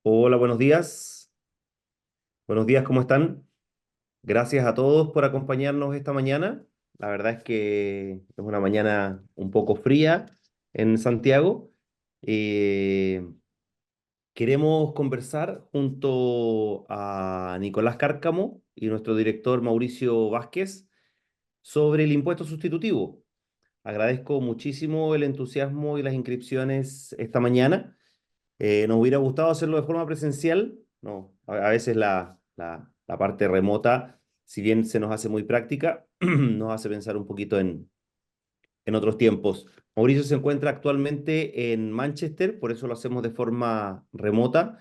Hola, buenos días. Buenos días, ¿cómo están? Gracias a todos por acompañarnos esta mañana. La verdad es que es una mañana un poco fría en Santiago. Eh, Queremos conversar junto a Nicolás Cárcamo y nuestro director Mauricio Vázquez sobre el impuesto sustitutivo. Agradezco muchísimo el entusiasmo y las inscripciones esta mañana. Nos hubiera gustado hacerlo de forma presencial, no, a veces la parte remota, si bien se nos hace muy práctica, nos hace pensar un poquito en otros tiempos. Mauricio se encuentra actualmente en Manchester, por eso lo hacemos de forma remota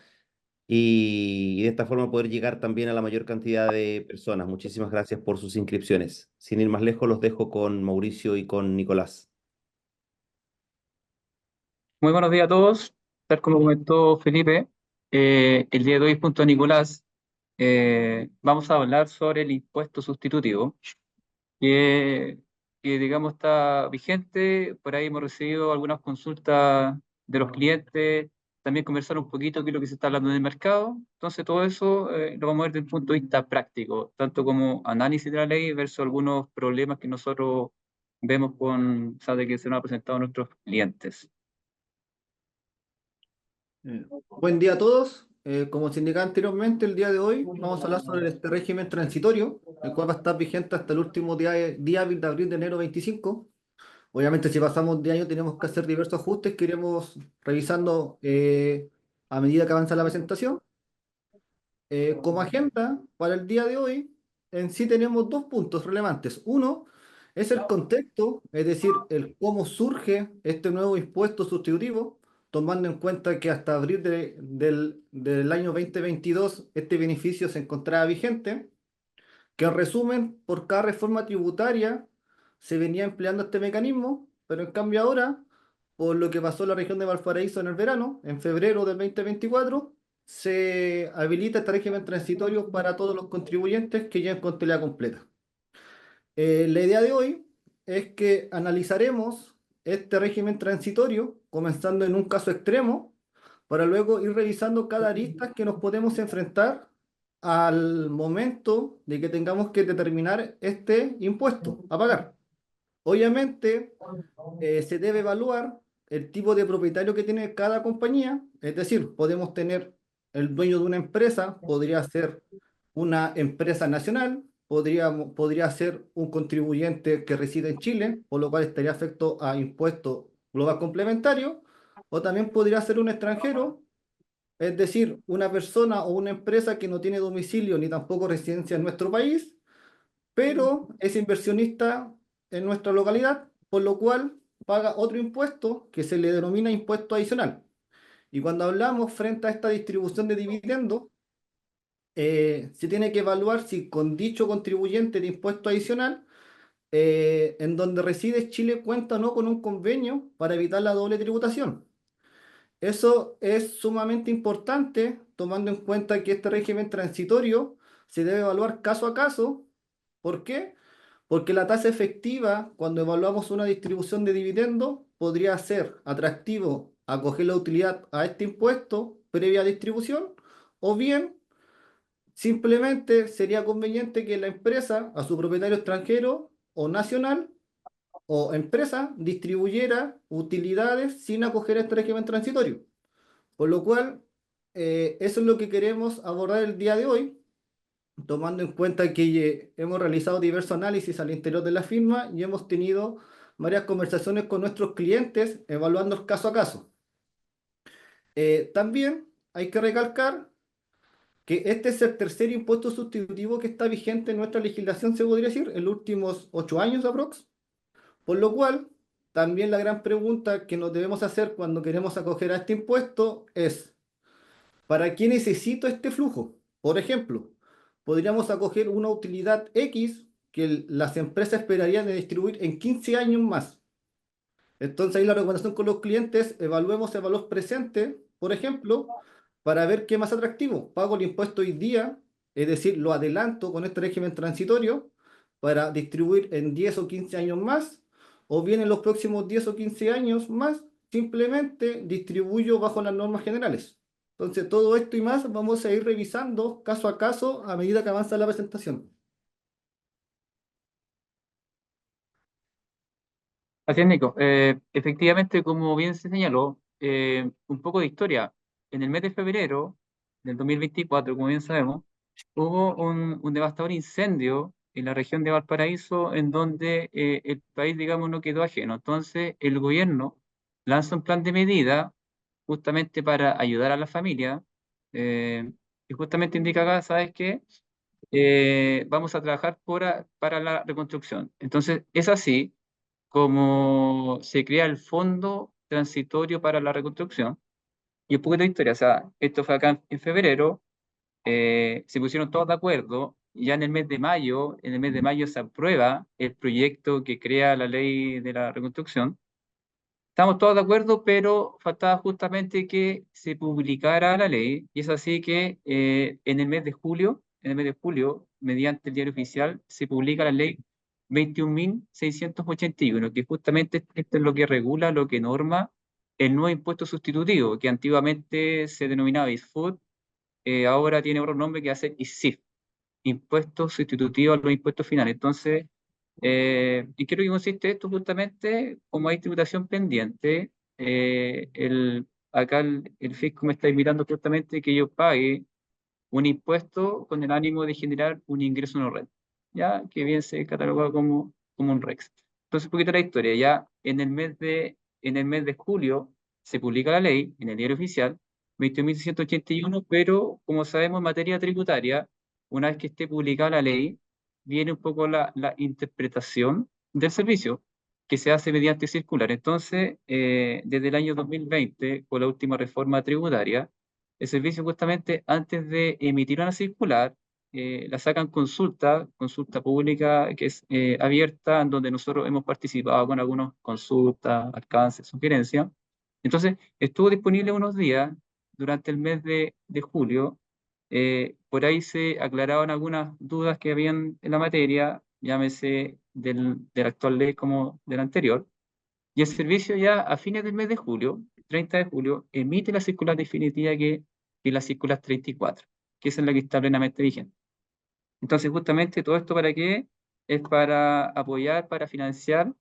y de esta forma poder llegar también a la mayor cantidad de personas. Muchísimas gracias por sus inscripciones. Sin ir más lejos, los dejo con Mauricio y con Nicolás. Muy buenos días a todos. Tal como comentó Felipe, el día de hoy junto a Nicolás vamos a hablar sobre el impuesto sustitutivo, que, digamos está vigente. Por ahí hemos recibido algunas consultas de los clientes, también conversar un poquito qué es lo que se está hablando en el mercado. Entonces todo eso lo vamos a ver desde un punto de vista práctico, tanto como análisis de la ley versus algunos problemas que nosotros vemos o sea, de que se nos ha presentado a nuestros clientes. Buen día a todos. Como se indicaba anteriormente, el día de hoy vamos a hablar sobre este régimen transitorio, el cual va a estar vigente hasta el último día hábil de abril de enero 25. Obviamente, si pasamos de año, tenemos que hacer diversos ajustes que iremos revisando a medida que avanza la presentación. Como agenda para el día de hoy, en sí tenemos dos puntos relevantes. Uno es el contexto, es decir, el cómo surge este nuevo impuesto sustitutivo, tomando en cuenta que hasta abril del año 2022 este beneficio se encontraba vigente, que en resumen, por cada reforma tributaria se venía empleando este mecanismo, pero en cambio ahora, por lo que pasó en la región de Valparaíso en el verano, en febrero del 2024, se habilita este régimen transitorio para todos los contribuyentes que lleven contabilidad completa. La idea de hoy es que analizaremos este régimen transitorio, comenzando en un caso extremo, para luego ir revisando cada arista que nos podemos enfrentar al momento de que tengamos que determinar este impuesto a pagar. Obviamente, se debe evaluar el tipo de propietario que tiene cada compañía, es decir, podemos tener el dueño de una empresa, podría ser una empresa nacional, podría ser un contribuyente que reside en Chile, por lo cual estaría afecto a impuesto global complementario, o también podría ser un extranjero, es decir, una persona o una empresa que no tiene domicilio ni tampoco residencia en nuestro país, pero es inversionista en nuestra localidad, por lo cual paga otro impuesto que se le denomina impuesto adicional. Y cuando hablamos frente a esta distribución de dividendos, se tiene que evaluar si con dicho contribuyente de impuesto adicional, en donde reside Chile, cuenta o no con un convenio para evitar la doble tributación. Eso es sumamente importante, tomando en cuenta que este régimen transitorio se debe evaluar caso a caso. ¿Por qué? Porque la tasa efectiva, cuando evaluamos una distribución de dividendos, podría ser atractivo acoger la utilidad a este impuesto previa distribución, o bien simplemente sería conveniente que la empresa, a su propietario extranjero o nacional, o empresa, distribuyera utilidades sin acoger este régimen transitorio. Por lo cual, eso es lo que queremos abordar el día de hoy, tomando en cuenta que hemos realizado diversos análisis al interior de la firma y hemos tenido varias conversaciones con nuestros clientes evaluando el caso a caso. También hay que recalcar que este es el tercer impuesto sustitutivo que está vigente en nuestra legislación, se podría decir, en los últimos 8 años aprox. Por lo cual, también la gran pregunta que nos debemos hacer cuando queremos acoger a este impuesto es: ¿para qué necesito este flujo? Por ejemplo, podríamos acoger una utilidad X que las empresas esperarían de distribuir en 15 años más. Entonces ahí la recomendación con los clientes: evaluemos el valor presente, por ejemplo, para ver qué es más atractivo. Pago el impuesto hoy día, es decir, lo adelanto con este régimen transitorio para distribuir en 10 o 15 años más, o bien en los próximos 10 o 15 años más, simplemente distribuyo bajo las normas generales. Entonces, todo esto y más vamos a ir revisando caso a caso a medida que avanza la presentación. Así es, Nico. Efectivamente, como bien se señaló, un poco de historia. En el mes de febrero del 2024, como bien sabemos, hubo un devastador incendio en la región de Valparaíso, en donde el país, digamos, no quedó ajeno. Entonces, el gobierno lanza un plan de medida justamente para ayudar a la familia, y justamente indica acá, ¿sabes qué? Vamos a trabajar para la reconstrucción. Entonces, es así como se crea el Fondo Transitorio para la Reconstrucción. Y un poco de historia, o sea, esto fue acá en febrero, se pusieron todos de acuerdo, y ya en el mes de mayo se aprueba el proyecto que crea la ley de la reconstrucción. Estamos todos de acuerdo, pero faltaba justamente que se publicara la ley, y es así que en el mes de julio, mediante el diario oficial, se publica la ley 21.681, que justamente esto es lo que regula, lo que norma el nuevo impuesto sustitutivo, que antiguamente se denominaba ISFUT, ahora tiene otro nombre que va a ser ISIF, impuesto sustitutivo a los impuestos finales. Entonces, ¿y qué es lo que consiste esto? Justamente, como hay tributación pendiente, acá el fisco me está invitando justamente que yo pague un impuesto con el ánimo de generar un ingreso no renta, ya que bien se cataloga como un REX. Entonces, un poquito la historia, ya en el mes de julio se publica la ley en el diario oficial 21.681, pero como sabemos en materia tributaria, una vez que esté publicada la ley, viene un poco la interpretación del servicio que se hace mediante circular. Entonces, desde el año 2020, con la última reforma tributaria, el servicio justamente antes de emitir una circular, la sacan consulta pública que es abierta, en donde nosotros hemos participado con algunas consultas, alcances, sugerencias. Entonces, estuvo disponible unos días durante el mes de julio. Por ahí se aclaraban algunas dudas que habían en la materia, llámese de la actual ley como de la anterior. Y el servicio ya a fines del mes de julio, 30 de julio, emite la circular definitiva que es la circular 34, que esa es la que está plenamente vigente. Entonces, justamente todo esto ¿para qué? Es para apoyar, para financiar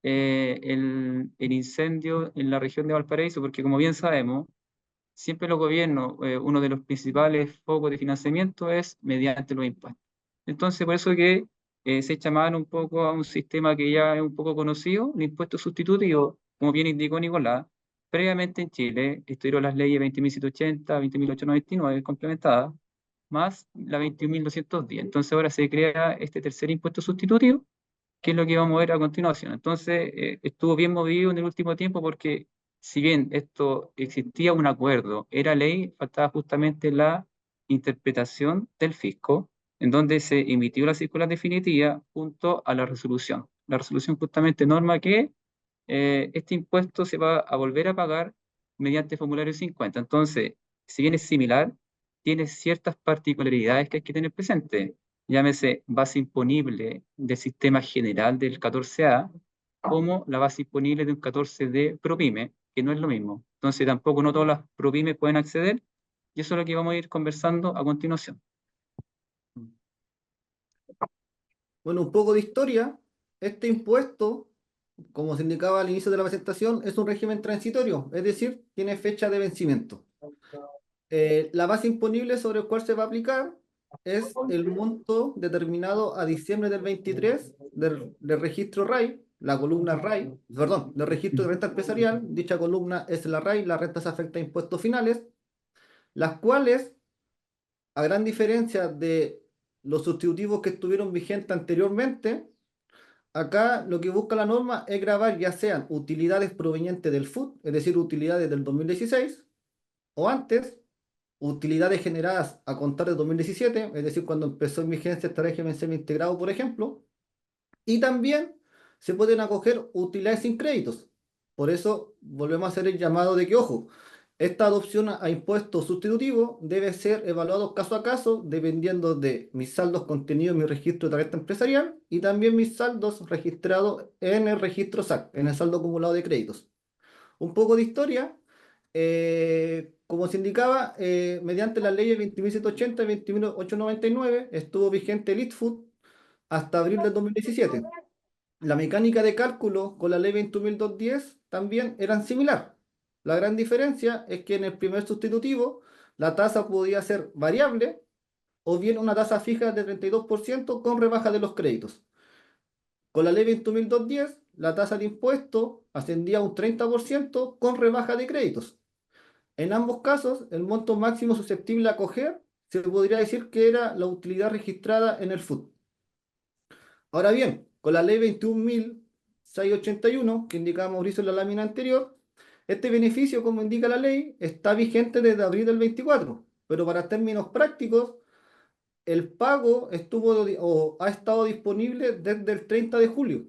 el incendio en la región de Valparaíso, porque como bien sabemos, siempre los gobiernos, uno de los principales focos de financiamiento es mediante los impuestos. Entonces, por eso que se echa mano un poco a un sistema que ya es un poco conocido, el impuesto sustitutivo, como bien indicó Nicolás. Previamente en Chile estuvieron las leyes 20.780, 20.899 complementadas, más la 21.210. Entonces ahora se crea este tercer impuesto sustitutivo, que es lo que vamos a ver a continuación. Entonces, estuvo bien movido en el último tiempo porque si bien esto existía un acuerdo, era ley, faltaba justamente la interpretación del fisco, en donde se emitió la circular definitiva junto a la resolución. La resolución justamente norma que este impuesto se va a volver a pagar mediante formulario 50. Entonces, si bien es similar, tiene ciertas particularidades que hay que tener presente. Llámese base imponible del sistema general del 14A, como la base imponible de un 14D ProPyme, que no es lo mismo. Entonces, tampoco no todas las ProPymes pueden acceder, y eso es lo que vamos a ir conversando a continuación. Bueno, un poco de historia. Este impuesto, como se indicaba al inicio de la presentación, es un régimen transitorio, es decir, tiene fecha de vencimiento. La base imponible sobre el cual se va a aplicar es el monto determinado a diciembre del 23 del registro RAI, la columna RAI, perdón, del registro de renta empresarial. Dicha columna es la RAI, las rentas afecta a impuestos finales, las cuales, a gran diferencia de los sustitutivos que estuvieron vigentes anteriormente, acá lo que busca la norma es gravar ya sean utilidades provenientes del FUT, es decir, utilidades del 2016, o antes, utilidades generadas a contar de 2017, es decir, cuando empezó en vigencia este régimen semi-integrado, por ejemplo, y también se pueden acoger utilidades sin créditos. Por eso volvemos a hacer el llamado de que, ojo, esta adopción a impuesto sustitutivo debe ser evaluado caso a caso, dependiendo de mis saldos contenidos en mi registro de tarjeta empresarial y también mis saldos registrados en el registro SAC, en el saldo acumulado de créditos. Un poco de historia. Como se indicaba, mediante las leyes 20.780 y 20.899 estuvo vigente el ITFUT hasta abril del 2017. La mecánica de cálculo con la ley 21.210 también eran similar. La gran diferencia es que en el primer sustitutivo la tasa podía ser variable o bien una tasa fija de 32% con rebaja de los créditos. Con la ley 21.210 la tasa de impuesto ascendía a un 30% con rebaja de créditos. En ambos casos, el monto máximo susceptible a acoger se podría decir que era la utilidad registrada en el FUT. Ahora bien, con la ley 21.681, que indicaba Mauricio en la lámina anterior, este beneficio, como indica la ley, está vigente desde abril del 24, pero para términos prácticos, el pago ha estado disponible desde el 30 de julio.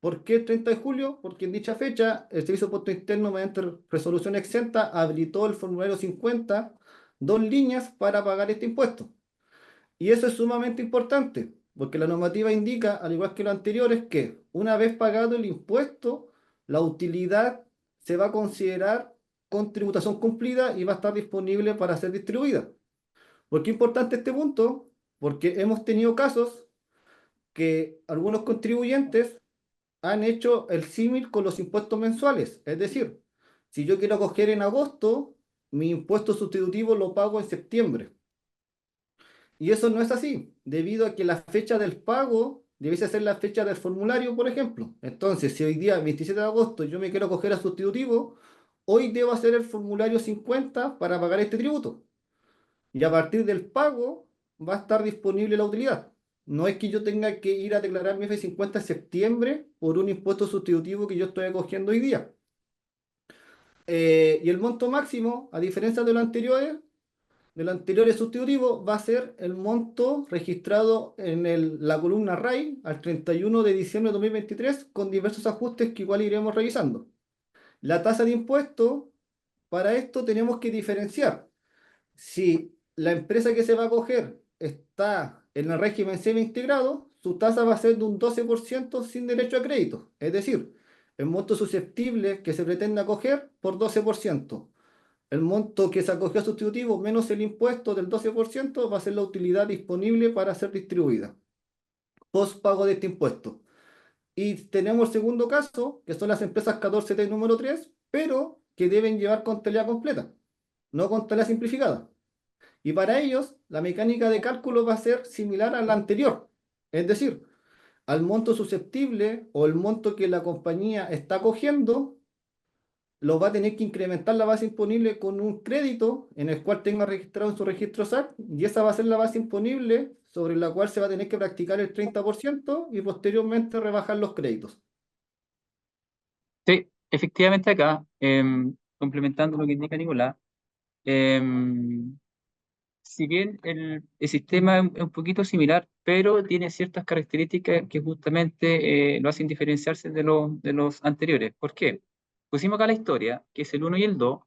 ¿Por qué el 30 de julio? Porque en dicha fecha el Servicio de Impuesto Interno, mediante resolución exenta, habilitó el formulario 50, 2 líneas para pagar este impuesto. Y eso es sumamente importante, porque la normativa indica, al igual que lo anterior, es que una vez pagado el impuesto, la utilidad se va a considerar con tributación cumplida y va a estar disponible para ser distribuida. ¿Por qué es importante este punto? Porque hemos tenido casos que algunos contribuyentes han hecho el símil con los impuestos mensuales. Es decir, si yo quiero coger en agosto, mi impuesto sustitutivo lo pago en septiembre. Y eso no es así, debido a que la fecha del pago debiese ser la fecha del formulario, por ejemplo. Entonces, si hoy día, 27 de agosto, yo me quiero coger a sustitutivo, hoy debo hacer el formulario 50 para pagar este tributo. Y a partir del pago va a estar disponible la utilidad. No es que yo tenga que ir a declarar mi F50 en septiembre por un impuesto sustitutivo que yo estoy acogiendo hoy día. Y el monto máximo, a diferencia de los anteriores sustitutivos, va a ser el monto registrado en la columna RAI al 31 de diciembre de 2023 con diversos ajustes que igual iremos revisando. La tasa de impuesto, para esto tenemos que diferenciar. Si la empresa que se va a acoger está en el régimen semi-integrado, su tasa va a ser de un 12% sin derecho a crédito. Es decir, el monto susceptible que se pretende acoger por 12%. El monto que se acogió sustitutivo menos el impuesto del 12% va a ser la utilidad disponible para ser distribuida post pago de este impuesto. Y tenemos el segundo caso, que son las empresas 14T número 3, pero que deben llevar contabilidad completa, no contabilidad simplificada. Y para ellos, la mecánica de cálculo va a ser similar a la anterior. Es decir, al monto susceptible o el monto que la compañía está cogiendo, lo va a tener que incrementar la base imponible con un crédito en el cual tenga registrado en su registro SAC, y esa va a ser la base imponible sobre la cual se va a tener que practicar el 30% y posteriormente rebajar los créditos. Sí, efectivamente acá, complementando lo que indica Nicolás, si bien el sistema es un poquito similar, pero tiene ciertas características que justamente lo hacen diferenciarse de los anteriores. ¿Por qué? Pusimos acá la historia, que es el 1 y el 2,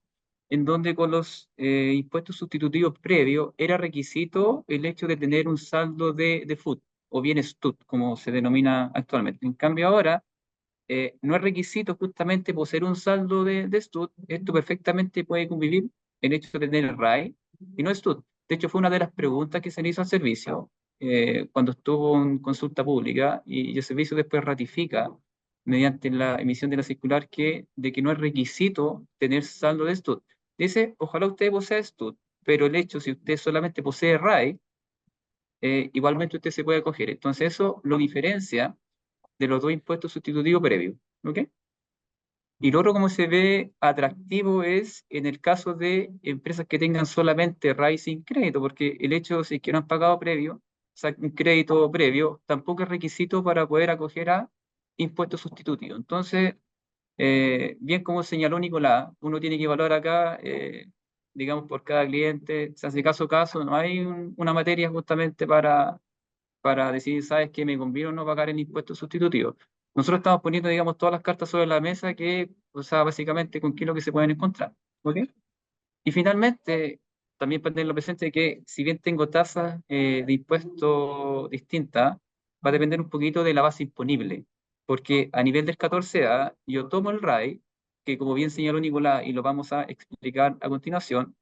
en donde con los impuestos sustitutivos previos era requisito el hecho de tener un saldo de FUT, o bien STUT, como se denomina actualmente. En cambio ahora, no es requisito justamente poseer un saldo de STUT. Esto perfectamente puede convivir el hecho de tener el RAI y no STUT. De hecho, fue una de las preguntas que se le hizo al servicio cuando estuvo en consulta pública, y el servicio después ratifica mediante la emisión de la circular de que no es requisito tener saldo de STUT. Dice, ojalá usted posea STUT, pero el hecho, si usted solamente posee RAI, igualmente usted se puede acoger. Entonces eso lo diferencia de los dos impuestos sustitutivos previos. ¿Ok? Y lo otro como se ve atractivo es en el caso de empresas que tengan solamente RAI sin crédito, porque el hecho de que no han pagado previo, o sea, un crédito previo, tampoco es requisito para poder acoger a impuestos sustitutivos. Entonces, bien como señaló Nicolás, uno tiene que evaluar acá, digamos, por cada cliente, se hace caso a caso, no hay una materia justamente para decir, ¿sabes qué? Me conviene o no pagar el impuesto sustitutivo. Nosotros estamos poniendo, digamos, todas las cartas sobre la mesa o sea, básicamente con qué es lo que se pueden encontrar. ¿Ok? Y finalmente, también para tenerlo presente que si bien tengo tasas de impuesto distintas, va a depender un poquito de la base imponible. Porque a nivel del 14A, yo tomo el RAI, que como bien señaló Nicolás, y lo vamos a explicar a continuación,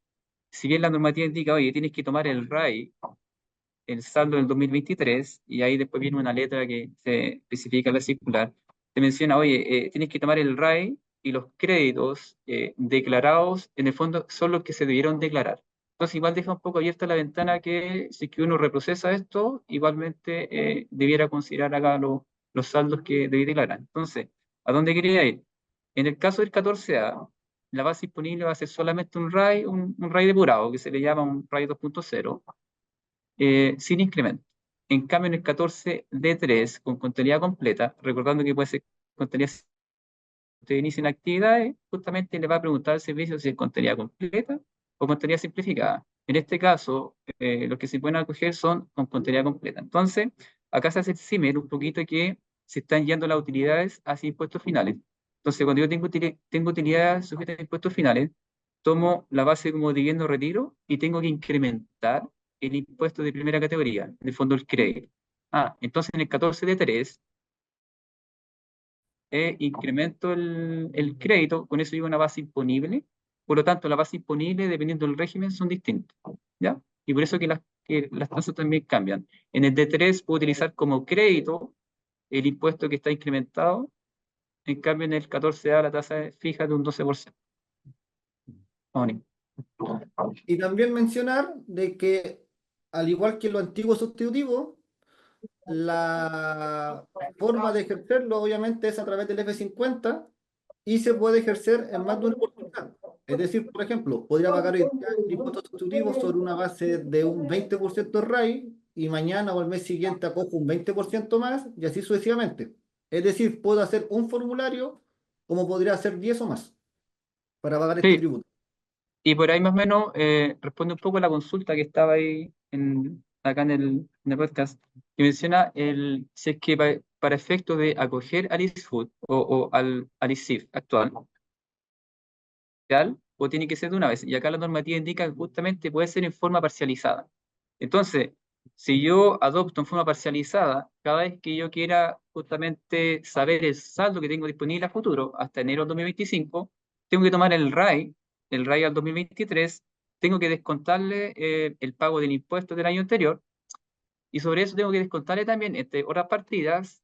si bien la normativa indica, oye, tienes que tomar el RAI, el saldo del 2023, y ahí después viene una letra que se especifica en la circular, te menciona, oye, tienes que tomar el RAI y los créditos declarados, en el fondo, son los que se debieron declarar. Entonces, igual deja un poco abierta la ventana que si es que uno reprocesa esto, igualmente debiera considerar acá los saldos que debí declarar. Entonces, ¿a dónde quería ir? En el caso del 14A, la base disponible va a ser solamente un RAI depurado, que se le llama un RAI 2.0, sin incremento. En cambio, en el 14D3, con contabilidad completa, recordando que puede ser contabilidad, si usted inicia en actividades, justamente le va a preguntar al servicio si es contabilidad completa o contabilidad simplificada. En este caso, los que se pueden acoger son con contabilidad completa. Entonces, acá se hace el símil un poquito que se están yendo las utilidades hacia impuestos finales. Entonces, cuando yo tengo utilidades sujetas a impuestos finales, tomo la base como dividendo retiro y tengo que incrementar el impuesto de primera categoría, en el fondo el crédito. Entonces en el 14 de 3 incremento el crédito, con eso digo una base imponible, por lo tanto la base imponible dependiendo del régimen son distintos, ¿ya? Y por eso que las tasas también cambian. En el D3 puedo utilizar como crédito el impuesto que está incrementado, en cambio en el 14A la tasa es fija de un 12%. Mónico. Y también mencionar de que, al igual que lo antiguo sustitutivo, la forma de ejercerlo obviamente es a través del F50 y se puede ejercer en más de una oportunidad. Es decir, por ejemplo, podría pagar hoy día el impuesto sustitutivo sobre una base de un 20% RAI y mañana o el mes siguiente acojo un 20% más y así sucesivamente. Es decir, puedo hacer un formulario como podría hacer 10 o más para pagar este Sí, tributo. y por ahí más o menos responde un poco a la consulta que estaba ahí acá en el podcast, que menciona si es que para efecto de acoger al ISFUT o al ISIF actual, real, o tiene que ser de una vez. Y acá la normativa indica que justamente puede ser en forma parcializada. Entonces, si yo adopto en forma parcializada, cada vez que yo quiera justamente saber el saldo que tengo disponible a futuro, hasta enero del 2025, tengo que tomar el RAI al 2023, tengo que descontarle el pago del impuesto del año anterior, y sobre eso tengo que descontarle también, entre otras partidas,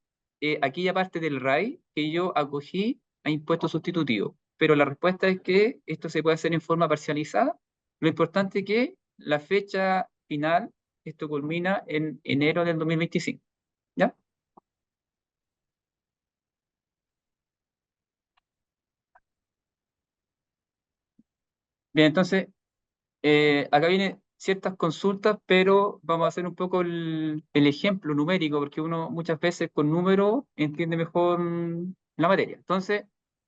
aquella parte del RAI que yo acogí a impuesto sustitutivo. Pero la respuesta es que esto se puede hacer en forma parcializada. Lo importante es que la fecha final, esto culmina en enero del 2025. ¿Ya? Bien, entonces, acá vienen ciertas consultas, pero vamos a hacer un poco el ejemplo numérico, porque uno muchas veces con números entiende mejor la materia. Entonces,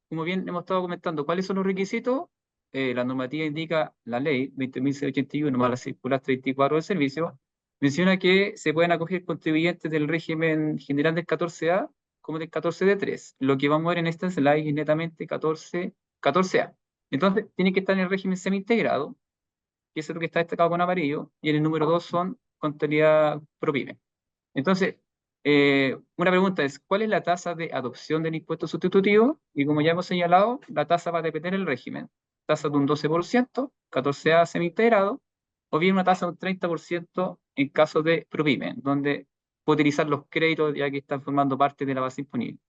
como bien hemos estado comentando, ¿cuáles son los requisitos? La normativa indica la ley 20.681 más la circular 34 del servicio, menciona que se pueden acoger contribuyentes del régimen general del 14A como del 14D3. Lo que vamos a ver en esta slide es netamente 14A. Entonces, tiene que estar en el régimen semi-integrado, que es lo que está destacado con amarillo, y en el número 2 son contabilidad ProPyme. Entonces, una pregunta es, ¿cuál es la tasa de adopción del impuesto sustitutivo? Y como ya hemos señalado, la tasa va a depender del régimen. Tasa de un 12%, 14A semi-integrado, o bien una tasa de un 30% en caso de ProPyme, donde puede utilizar los créditos ya que están formando parte de la base imponible.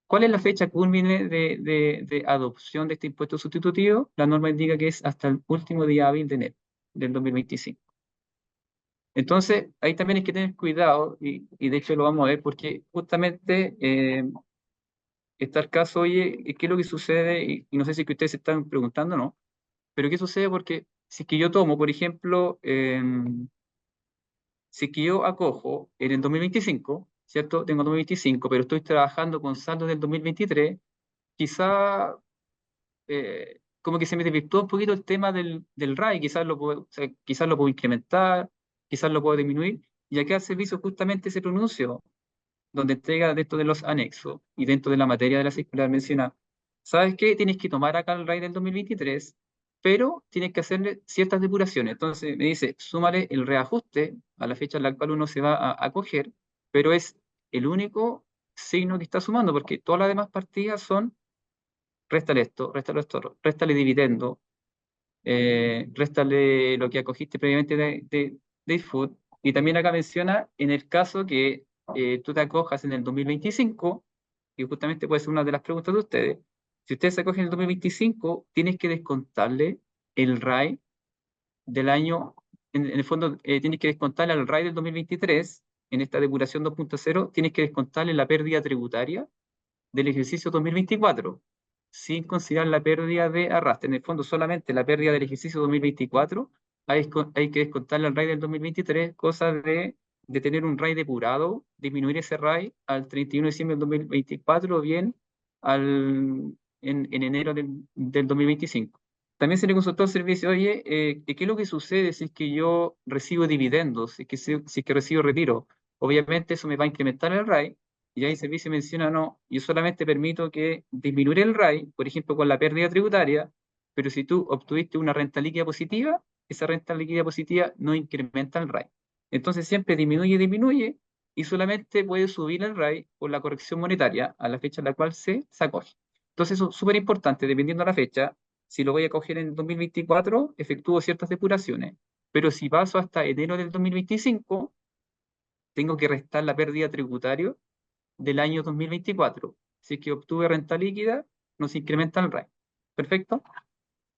¿Cuál es la fecha culmine de adopción de este impuesto sustitutivo? La norma indica que es hasta el último día hábil de enero del 2025. Entonces, ahí también hay que tener cuidado, y de hecho lo vamos a ver, porque justamente está el caso, oye, ¿qué es lo que sucede? Y no sé si es que ustedes se están preguntando o no, pero ¿qué sucede? Porque si es que yo tomo, por ejemplo, si es que yo acojo en el 2025, ¿cierto? Tengo 2025, pero estoy trabajando con saldos del 2023, quizá como que se me desvirtuó un poquito el tema del RAI, quizás lo puedo incrementar, quizás lo puedo disminuir, y acá el servicio justamente se pronunció, donde entrega dentro de los anexos y dentro de la materia de la circular menciona, ¿sabes qué? Tienes que tomar acá el RAI del 2023, pero tienes que hacerle ciertas depuraciones. Entonces me dice, súmale el reajuste a la fecha en la cual uno se va a acoger, pero es el único signo que está sumando, porque todas las demás partidas son réstale esto, réstale dividendo, réstale lo que acogiste previamente de iFood. Y también acá menciona, en el caso que tú te acojas en el 2025, y justamente puede ser una de las preguntas de ustedes, si ustedes se acogen en el 2025, tienes que descontarle el RAI del año, en el fondo tienes que descontarle al RAI del 2023, en esta depuración 2.0, tienes que descontarle la pérdida tributaria del ejercicio 2024, sin considerar la pérdida de arrastre. En el fondo, solamente la pérdida del ejercicio 2024 hay que descontarle al RAI del 2023, cosa de tener un RAI depurado, disminuir ese RAI al 31 de diciembre del 2024 o bien en enero del 2025. También se le consultó al servicio, oye, ¿qué es lo que sucede si es que yo recibo dividendos, si es que recibo retiro? Obviamente eso me va a incrementar el RAI, y ahí el servicio menciona, no, yo solamente permito que disminuir el RAI, por ejemplo, con la pérdida tributaria, pero si tú obtuviste una renta líquida positiva, esa renta líquida positiva no incrementa el RAI. Entonces siempre disminuye, y solamente puede subir el RAI por la corrección monetaria a la fecha en la cual se acoge. Entonces eso es súper importante, dependiendo de la fecha. Si lo voy a coger en el 2024, efectúo ciertas depuraciones, pero si paso hasta enero del 2025, tengo que restar la pérdida tributaria del año 2024. Si es que obtuve renta líquida, nos incrementa el RAI. ¿Perfecto?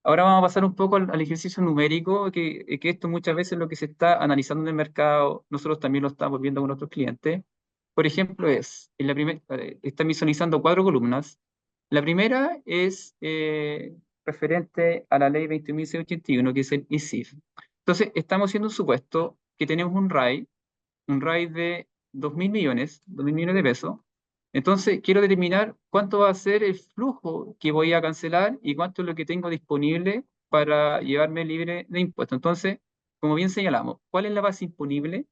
Ahora vamos a pasar un poco al ejercicio numérico, que esto muchas veces es lo que se está analizando en el mercado, nosotros también lo estamos viendo con nuestros clientes. Por ejemplo, están visualizando 4 columnas. La primera es referente a la ley 20.681, que es el ISIF. Entonces, estamos haciendo un supuesto que tenemos un RAI de 2.000 millones de pesos. Entonces, quiero determinar cuánto va a ser el flujo que voy a cancelar y cuánto es lo que tengo disponible para llevarme libre de impuestos. Entonces, como bien señalamos, ¿cuál es la base imponible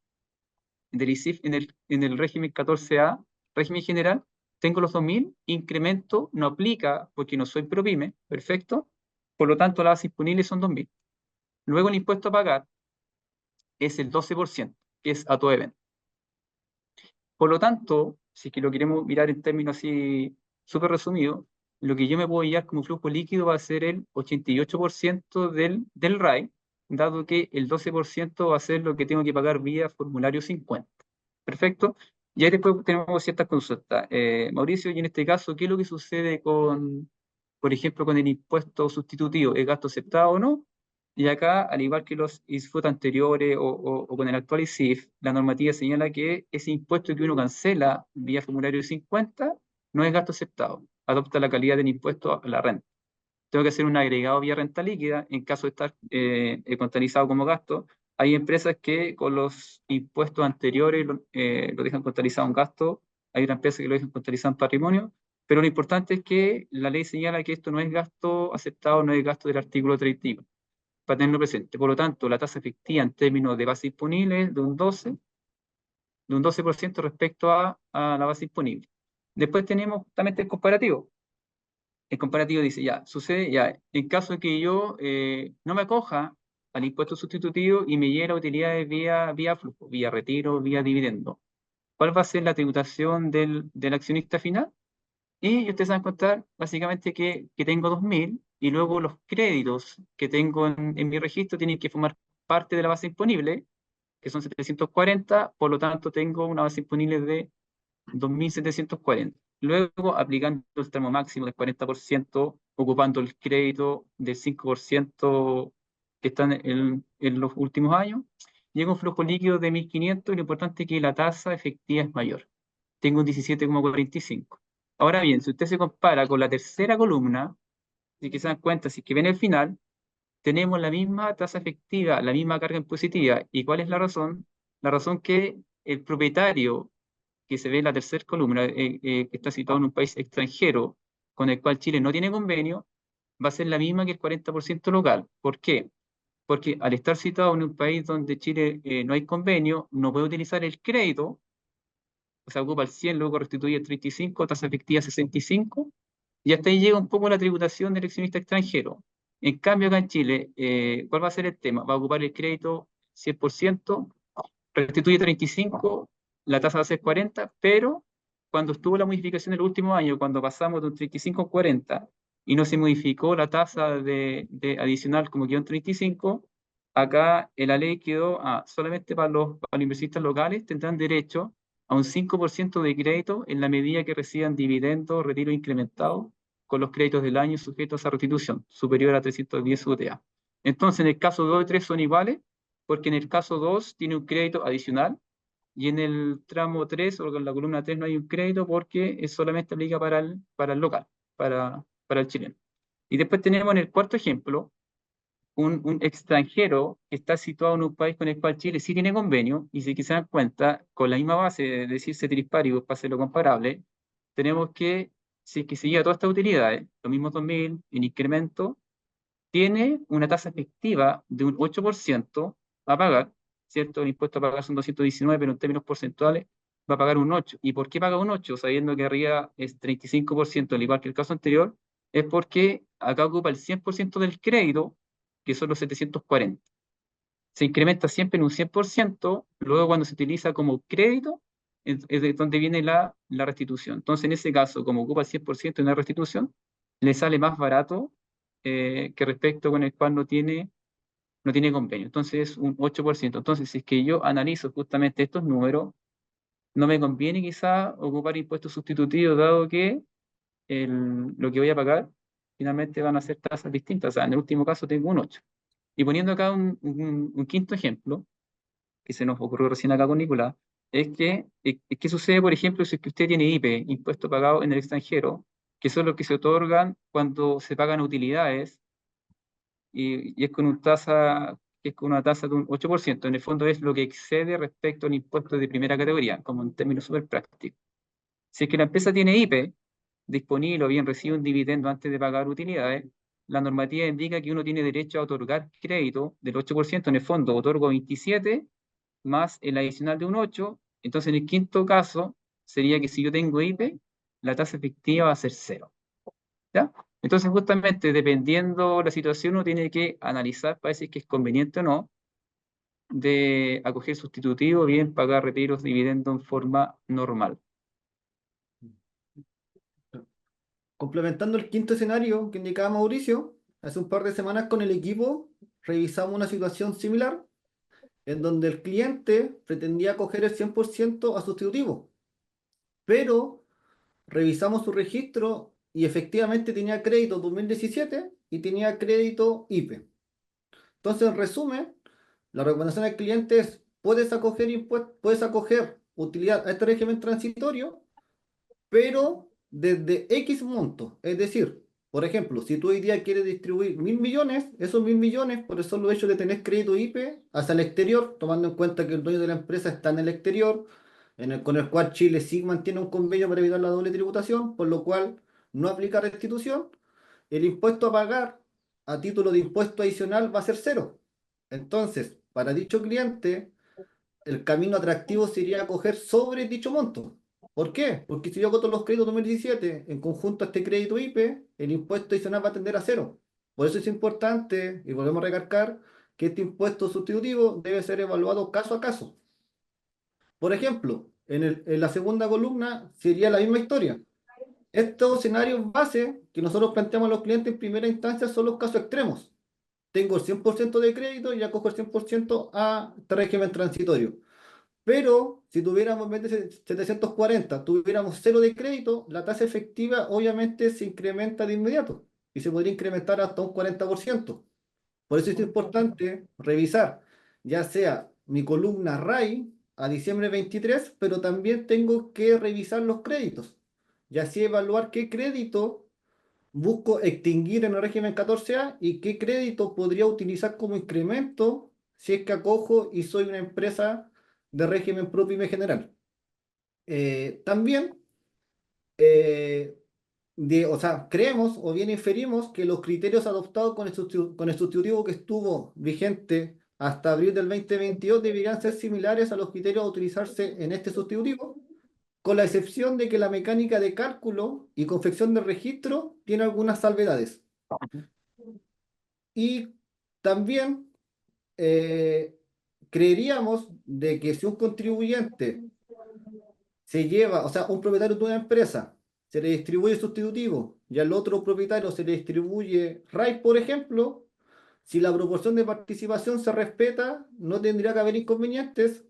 del ISIF en el régimen 14A, régimen general? Tengo los 2.000, incremento no aplica porque no soy ProPyme, perfecto. Por lo tanto, la base imponible son 2.000. Luego el impuesto a pagar es el 12%, que es a todo evento. Por lo tanto, si es que lo queremos mirar en términos así súper resumidos, lo que yo me puedo llevar como flujo líquido va a ser el 88% del RAI, dado que el 12% va a ser lo que tengo que pagar vía formulario 50. ¿Perfecto? Y ahí después tenemos ciertas consultas. Mauricio, y en este caso, ¿qué es lo que sucede por ejemplo, con el impuesto sustitutivo? ¿Es gasto aceptado o no? Y acá, al igual que los ISFOT anteriores o con el actual ISIF, la normativa señala que ese impuesto que uno cancela vía formulario 50 no es gasto aceptado. Adopta la calidad del impuesto a la renta. Tengo que hacer un agregado vía renta líquida en caso de estar contabilizado como gasto. Hay empresas que con los impuestos anteriores lo dejan contabilizado en gasto. Hay una empresa que lo dejan contabilizado en patrimonio. Pero lo importante es que la ley señala que esto no es gasto aceptado, no es gasto del artículo 31, para tenerlo presente. Por lo tanto, la tasa efectiva en términos de base disponible es de un 12% respecto a la base disponible. Después tenemos justamente el comparativo. El comparativo dice, ya, sucede, ya, en caso de que yo no me acoja al impuesto sustitutivo y me llegue la utilidad vía flujo, vía retiro, vía dividendo, ¿cuál va a ser la tributación del accionista final? Y ustedes van a encontrar básicamente que tengo 2.000 y luego los créditos que tengo en mi registro tienen que formar parte de la base disponible, que son 740, por lo tanto tengo una base disponible de 2.740. Luego, aplicando el tramo máximo del 40%, ocupando el crédito del 5% que están en los últimos años, llega un flujo líquido de 1.500 y lo importante es que la tasa efectiva es mayor. Tengo un 17,45. Ahora bien, si usted se compara con la tercera columna, si que se dan cuenta, si que ven el final, tenemos la misma tasa efectiva, la misma carga impositiva. ¿Y cuál es la razón? La razón que el propietario que se ve en la tercera columna, que está situado en un país extranjero con el cual Chile no tiene convenio, va a ser la misma que el 40% local. ¿Por qué? Porque al estar situado en un país donde Chile no hay convenio, no puede utilizar el crédito, o sea, ocupa el 100, luego restituye el 35, tasa efectiva 65, y hasta ahí llega un poco la tributación del accionista extranjero. En cambio, acá en Chile, ¿cuál va a ser el tema? Va a ocupar el crédito 100%, restituye 35, la tasa va a ser 40, pero cuando estuvo la modificación en el último año, cuando pasamos de un 35 a 40, y no se modificó la tasa de adicional como quedó en 35, acá en la ley quedó solamente para los inversionistas locales tendrán derecho a un 5% de crédito en la medida que reciban dividendos, retiro incrementado con los créditos del año sujetos a restitución, superior a 310 UTA. Entonces, en el caso 2 y 3 son iguales, porque en el caso 2 tiene un crédito adicional, y en el tramo 3 o en la columna 3 no hay un crédito porque es solamente aplica para el local, para el chileno. Y después tenemos en el cuarto ejemplo un extranjero que está situado en un país con el cual Chile sí tiene convenio, y si se dan cuenta, con la misma base de decir ceteris paribus para hacerlo comparable, tenemos que, si es que se lleva todas estas utilidades, los mismos 2.000 en incremento, tiene una tasa efectiva de un 8% a pagar, ¿cierto? El impuesto a pagar son 219, pero en términos porcentuales va a pagar un 8. ¿Y por qué paga un 8? Sabiendo que arriba es 35%, al igual que el caso anterior, es porque acá ocupa el 100% del crédito, que son los 740. Se incrementa siempre en un 100%, luego cuando se utiliza como crédito, es de donde viene la restitución. Entonces, en ese caso, como ocupa el 100% en la restitución, le sale más barato que respecto con el cual no tiene convenio. Entonces, es un 8%. Entonces, si es que yo analizo justamente estos números, no me conviene quizá ocupar impuestos sustitutivos, dado que lo que voy a pagar finalmente van a ser tasas distintas. O sea, en el último caso tengo un 8. Y poniendo acá un quinto ejemplo, que se nos ocurrió recién acá con Nicolás, ¿qué sucede, por ejemplo, si es que usted tiene IPE, impuesto pagado en el extranjero, que son los que se otorgan cuando se pagan utilidades, y es con una tasa de un 8%? En el fondo es lo que excede respecto al impuesto de primera categoría, como en términos súper prácticos. Si es que la empresa tiene IPE disponible o bien recibe un dividendo antes de pagar utilidades, la normativa indica que uno tiene derecho a otorgar crédito del 8%. En el fondo otorgo 27 más el adicional de un 8. Entonces, en el quinto caso, sería que si yo tengo IPE, la tasa efectiva va a ser cero. ¿Ya? Entonces, justamente, dependiendo la situación, uno tiene que analizar para decir que es conveniente o no de acoger sustitutivo o bien pagar retiros, dividendos en forma normal. Complementando el quinto escenario que indicaba Mauricio, hace un par de semanas con el equipo revisamos una situación similar en donde el cliente pretendía coger el 100% a sustitutivo, pero revisamos su registro y efectivamente tenía crédito 2017 y tenía crédito IPE. Entonces, en resumen, la recomendación al cliente es: puedes acoger utilidad a este régimen transitorio, pero desde X monto. Es decir, por ejemplo, si tú hoy día quieres distribuir 1.000 millones, esos 1.000 millones, por el solo hecho de tener crédito IPE hacia el exterior, tomando en cuenta que el dueño de la empresa está en el exterior, con el cual Chile sí mantiene un convenio para evitar la doble tributación, por lo cual no aplica restitución, el impuesto a pagar a título de impuesto adicional va a ser cero. Entonces, para dicho cliente, el camino atractivo sería coger sobre dicho monto. ¿Por qué? Porque si yo agoto los créditos 2017 en conjunto a este crédito IPE, el impuesto adicional va a tender a cero. Por eso es importante, y volvemos a recalcar, que este impuesto sustitutivo debe ser evaluado caso a caso. Por ejemplo, en la segunda columna sería la misma historia. Estos escenarios base que nosotros planteamos a los clientes en primera instancia son los casos extremos. Tengo el 100% de crédito y acojo el 100% a este régimen transitorio. Pero si tuviéramos, en vez de 740, tuviéramos cero de crédito, la tasa efectiva obviamente se incrementa de inmediato y se podría incrementar hasta un 40%. Por eso es importante revisar, ya sea mi columna RAI a diciembre 23, pero también tengo que revisar los créditos y así evaluar qué crédito busco extinguir en el régimen 14A y qué crédito podría utilizar como incremento si es que acojo y soy una empresa de régimen ProPyme general. También, eh, o sea, creemos o bien inferimos que los criterios adoptados con el sustitutivo que estuvo vigente hasta abril del 2022 deberían ser similares a los criterios a utilizarse en este sustitutivo, con la excepción de que la mecánica de cálculo y confección del registro tiene algunas salvedades. Y también creeríamos de que si un contribuyente se lleva, o sea, un propietario de una empresa se le distribuye sustitutivo y al otro propietario se le distribuye RAID, por ejemplo, si la proporción de participación se respeta, no tendría que haber inconvenientes,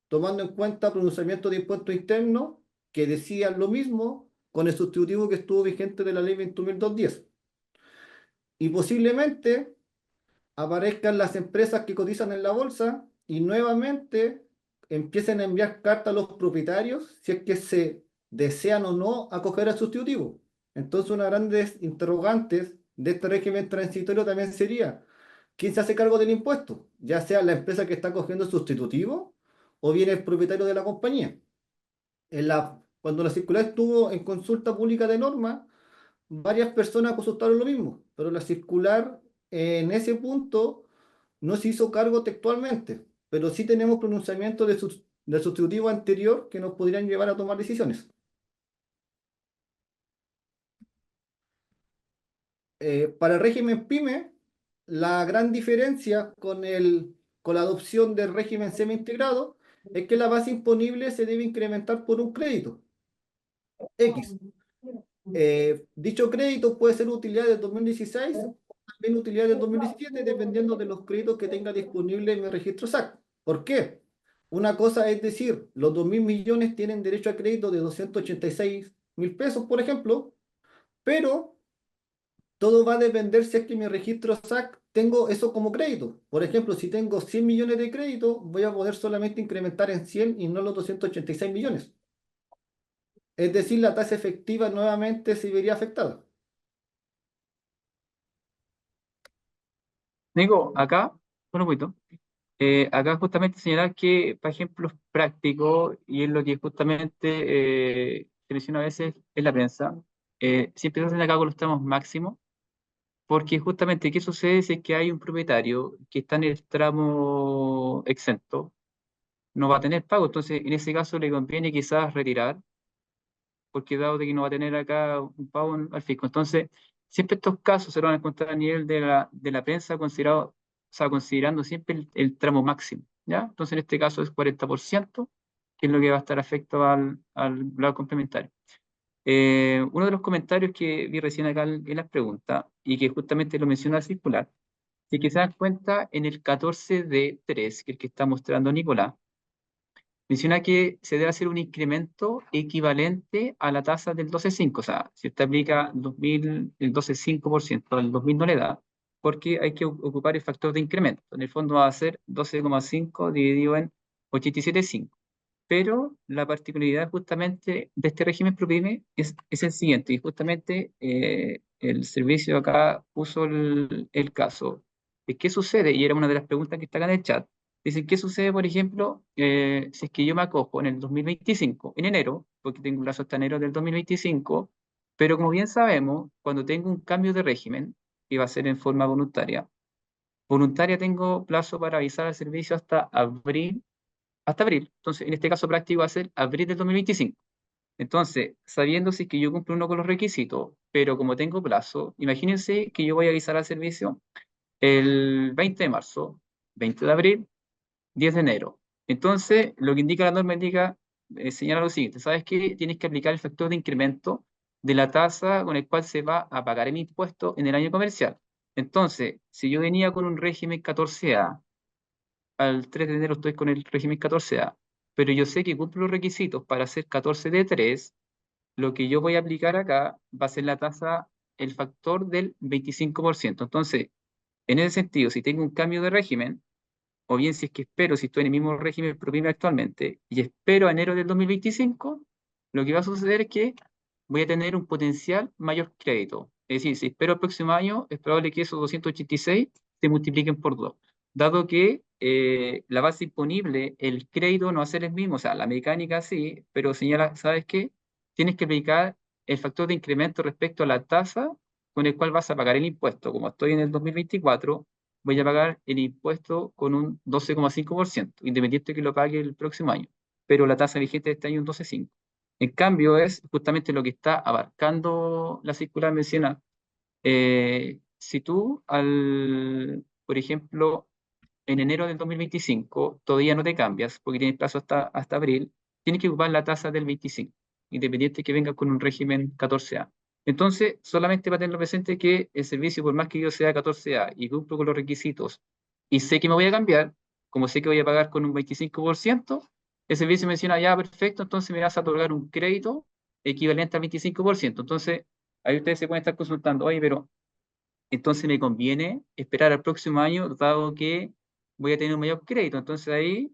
tomando en cuenta pronunciamiento de impuestos internos que decían lo mismo con el sustitutivo que estuvo vigente de la ley 21.210. Y posiblemente aparezcan las empresas que cotizan en la bolsa y nuevamente empiecen a enviar cartas a los propietarios si es que se desean o no acoger al sustitutivo. Entonces, una grandes interrogantes de este régimen transitorio también sería, ¿quién se hace cargo del impuesto? Ya sea la empresa que está cogiendo el sustitutivo o bien el propietario de la compañía. Cuando la circular estuvo en consulta pública de norma, varias personas consultaron lo mismo, pero la circular en ese punto no se hizo cargo textualmente, pero sí tenemos pronunciamientos del sustitutivo anterior que nos podrían llevar a tomar decisiones. Para el régimen PYME, la gran diferencia con la adopción del régimen semi-integrado es que la base imponible se debe incrementar por un crédito X. Dicho crédito puede ser utilidad del 2016 o también utilidad del 2017, dependiendo de los créditos que tenga disponible en el registro SAC. ¿Por qué? Una cosa es decir, los 2.000 millones tienen derecho a crédito de 286.000 pesos, por ejemplo, pero todo va a depender si es que en mi registro SAC tengo eso como crédito. Por ejemplo, si tengo 100 millones de crédito, voy a poder solamente incrementar en 100 y no los 286 millones. Es decir, la tasa efectiva nuevamente se vería afectada. Nico, acá, un poquito. Acá justamente señalar que, para ejemplos prácticos, y es lo que justamente se menciona a veces en la prensa, siempre se hacen acá con los tramos máximos, porque justamente, ¿qué sucede si es que hay un propietario que está en el tramo exento? No va a tener pago, entonces en ese caso le conviene quizás retirar, porque dado de que no va a tener acá un pago al fisco. Entonces, siempre estos casos se van a encontrar a nivel de la prensa, considerado, o sea, considerando siempre el tramo máximo, ¿ya? Entonces, en este caso es 40%, que es lo que va a estar afecto al lado complementario. Uno de los comentarios que vi recién acá en las preguntas, y que justamente lo menciona el circular, si que se dan cuenta en el 14D3, que es el que está mostrando Nicolás, menciona que se debe hacer un incremento equivalente a la tasa del 12,5. O sea, si usted aplica 2000, el 12,5%, el 2000 no le da, porque hay que ocupar el factor de incremento. En el fondo va a ser 12,5 dividido en 87,5. Pero la particularidad justamente de este régimen ProPyme es el siguiente, y justamente el servicio acá puso el caso. ¿Qué sucede? Y era una de las preguntas que está acá en el chat. Dicen, ¿qué sucede, por ejemplo, si es que yo me acojo en el 2025, en enero, porque tengo un plazo hasta enero del 2025, pero como bien sabemos, cuando tengo un cambio de régimen, que va a ser en forma voluntaria tengo plazo para avisar al servicio hasta abril. Entonces, en este caso práctico va a ser abril del 2025. Entonces, sabiendo si es que yo cumplo uno con los requisitos, pero como tengo plazo, imagínense que yo voy a avisar al servicio el 20 de marzo, 20 de abril, 10 de enero. Entonces, lo que indica la norma indica, señala lo siguiente, ¿sabes qué? Tienes que aplicar el factor de incremento de la tasa con el cual se va a pagar el impuesto en el año comercial. Entonces, si yo venía con un régimen 14A, al 3 de enero estoy con el régimen 14A, pero yo sé que cumplo los requisitos para hacer 14D3, lo que yo voy a aplicar acá va a ser la tasa, el factor del 25%. Entonces, en ese sentido, si tengo un cambio de régimen, o bien si es que espero, si estoy en el mismo régimen ProPyme actualmente, y espero a enero del 2025, lo que va a suceder es que voy a tener un potencial mayor crédito. Es decir, si espero el próximo año, es probable que esos 286 se multipliquen por 2, dado que la base imponible, el crédito no va a ser el mismo, o sea, la mecánica sí, pero señala, ¿sabes qué? Tienes que aplicar el factor de incremento respecto a la tasa con el cual vas a pagar el impuesto. Como estoy en el 2024, voy a pagar el impuesto con un 12,5%, independiente que lo pague el próximo año, pero la tasa vigente de este año es un 12,5. En cambio, es justamente lo que está abarcando la circular menciona. Si tú, por ejemplo, en enero del 2025 todavía no te cambias, porque tienes plazo hasta abril, tienes que ocupar la tasa del 25. independiente que venga con un régimen 14A. Entonces, solamente para tenerlo presente que el servicio, por más que yo sea 14A y cumplo con los requisitos y sé que me voy a cambiar, como sé que voy a pagar con un 25%, el servicio menciona, ya, perfecto, entonces me vas a otorgar un crédito equivalente al 25%. Entonces, ahí ustedes se pueden estar consultando, oye, pero entonces me conviene esperar al próximo año, dado que voy a tener un mayor crédito. Entonces ahí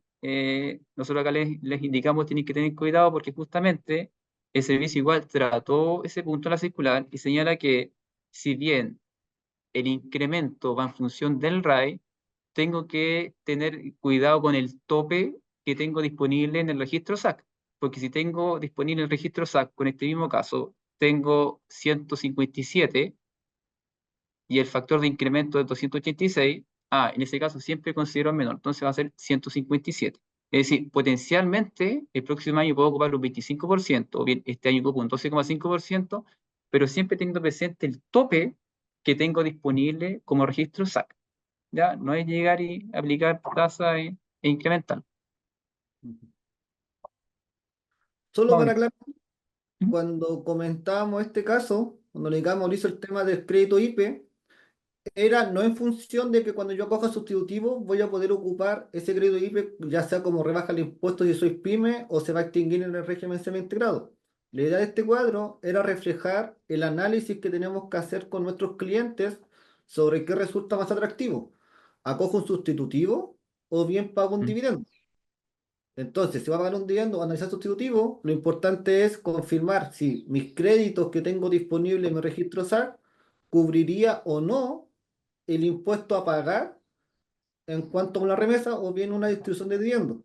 nosotros acá les indicamos, tienen que tener cuidado porque justamente el servicio igual trató ese punto en la circular y señala que si bien el incremento va en función del RAI, tengo que tener cuidado con el tope que tengo disponible en el registro SAC. Porque si tengo disponible el registro SAC, con este mismo caso, tengo 157 y el factor de incremento es 286, en ese caso siempre considero menor, entonces va a ser 157. Es decir, potencialmente el próximo año puedo ocupar un 25%, o bien este año ocupo un 12,5%, pero siempre teniendo presente el tope que tengo disponible como registro SAC. ¿Ya? No es llegar y aplicar tasa e incrementar. Solo Vamos para bien. aclarar, cuando comentábamos este caso, cuando le digamos, hizo el tema del crédito IPE, era no en función de que cuando yo coja sustitutivo voy a poder ocupar ese crédito IPE, ya sea como rebaja el impuesto si soy pyme o se va a extinguir en el régimen semi-integrado. La idea de este cuadro era reflejar el análisis que tenemos que hacer con nuestros clientes sobre qué resulta más atractivo. ¿Acojo un sustitutivo o bien pago un Mm, dividendo? Entonces, si va a pagar un dividendo o analizar sustitutivo, lo importante es confirmar si mis créditos que tengo disponibles en mi registro SAC cubriría o no el impuesto a pagar en cuanto a una remesa o bien una distribución de dividendos.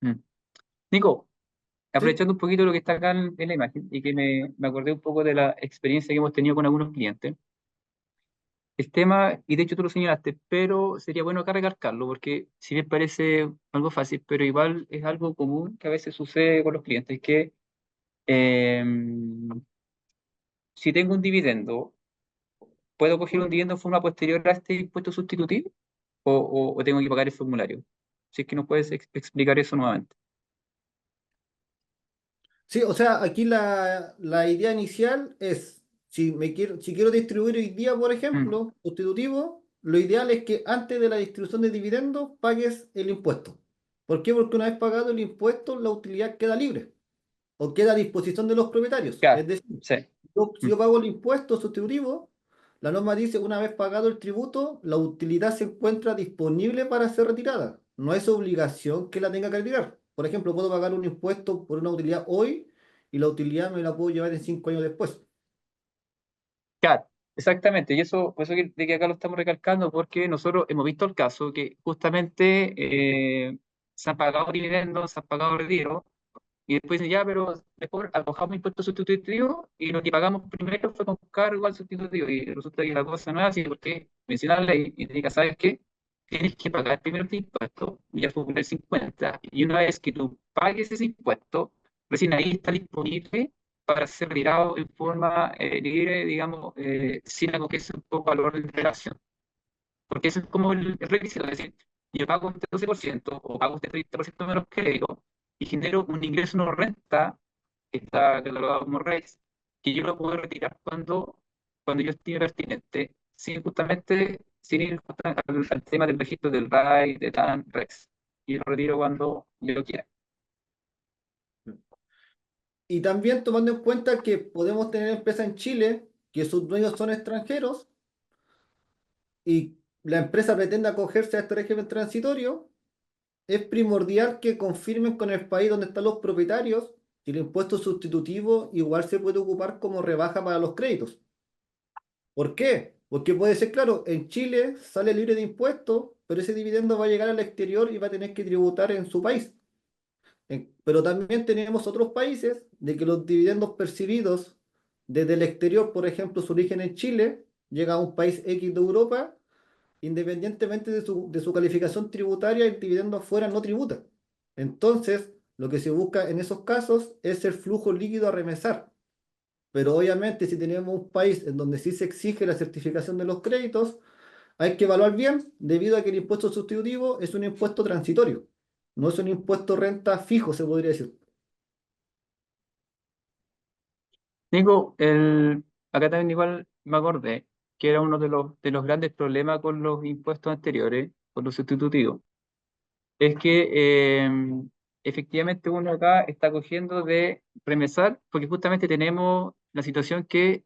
mm. Nico, ¿Sí? aprovechando un poquito lo que está acá en la imagen y que me acordé un poco de la experiencia que hemos tenido con algunos clientes. El tema, y de hecho tú lo señalaste, pero sería bueno acá recalcarlo, porque si bien parece algo fácil, pero igual es algo común que a veces sucede con los clientes, que eh, si tengo un dividendo, ¿puedo coger un dividendo en forma posterior a este impuesto sustitutivo? ¿O tengo que pagar el formulario? Si es que nos puedes explicar eso nuevamente. Sí, o sea, aquí la idea inicial es, si quiero distribuir hoy día, por Mm, ejemplo, sustitutivo, lo ideal es que antes de la distribución de dividendos pagues el impuesto. ¿Por qué? Porque una vez pagado el impuesto, la utilidad queda libre o queda a disposición de los propietarios. claro, Es decir, sí. si yo pago el impuesto sustitutivo, la norma dice, una vez pagado el tributo, la utilidad se encuentra disponible para ser retirada. No es obligación que la tenga que retirar. Por ejemplo, puedo pagar un impuesto por una utilidad hoy y la utilidad me la puedo llevar en 5 años después. Claro, exactamente. Y eso, por eso de que acá lo estamos recalcando, porque nosotros hemos visto el caso que justamente se han pagado dividendos, se han pagado retiro, y después dicen, ya, pero después acojamos impuesto sustitutivo y lo que pagamos primero fue con cargo al sustitutivo. Y resulta que la cosa no es así, porque menciona la ley y te diga, ¿sabes qué? Tienes que pagar primero el impuesto, ya fue por el 50, y una vez que tú pagues ese impuesto, recién ahí está disponible para ser retirado en forma libre, digamos, sin acogerse un poco al orden de relación. Porque eso es como el requisito, es decir, yo pago este 12% o pago este 30% de los créditos y genero un ingreso no renta que está catalogado como REX, que yo lo puedo retirar cuando yo estime pertinente, sin ir al tema del registro del RAI, de TAN, REX. Y lo retiro cuando yo quiera. Y también tomando en cuenta que podemos tener empresas en Chile que sus dueños son extranjeros y la empresa pretende acogerse a este régimen transitorio, es primordial que confirmen con el país donde están los propietarios si el impuesto sustitutivo igual se puede ocupar como rebaja para los créditos. ¿Por qué? Porque puede ser, claro, en Chile sale libre de impuestos, pero ese dividendo va a llegar al exterior y va a tener que tributar en su país. Pero también tenemos otros países de que los dividendos percibidos desde el exterior, por ejemplo, su origen en Chile, llega a un país X de Europa, independientemente de su calificación tributaria, el dividendo afuera no tributa. Entonces, lo que se busca en esos casos es el flujo líquido a remesar. Pero obviamente, si tenemos un país en donde sí se exige la certificación de los créditos, hay que evaluar bien, debido a que el impuesto sustitutivo es un impuesto transitorio, no es un impuesto renta fijo, se podría decir. Nico, acá también igual me acordé que era uno de los grandes problemas con los impuestos anteriores, con los sustitutivos, es que efectivamente uno acá está cogiendo de remesar, porque justamente tenemos la situación que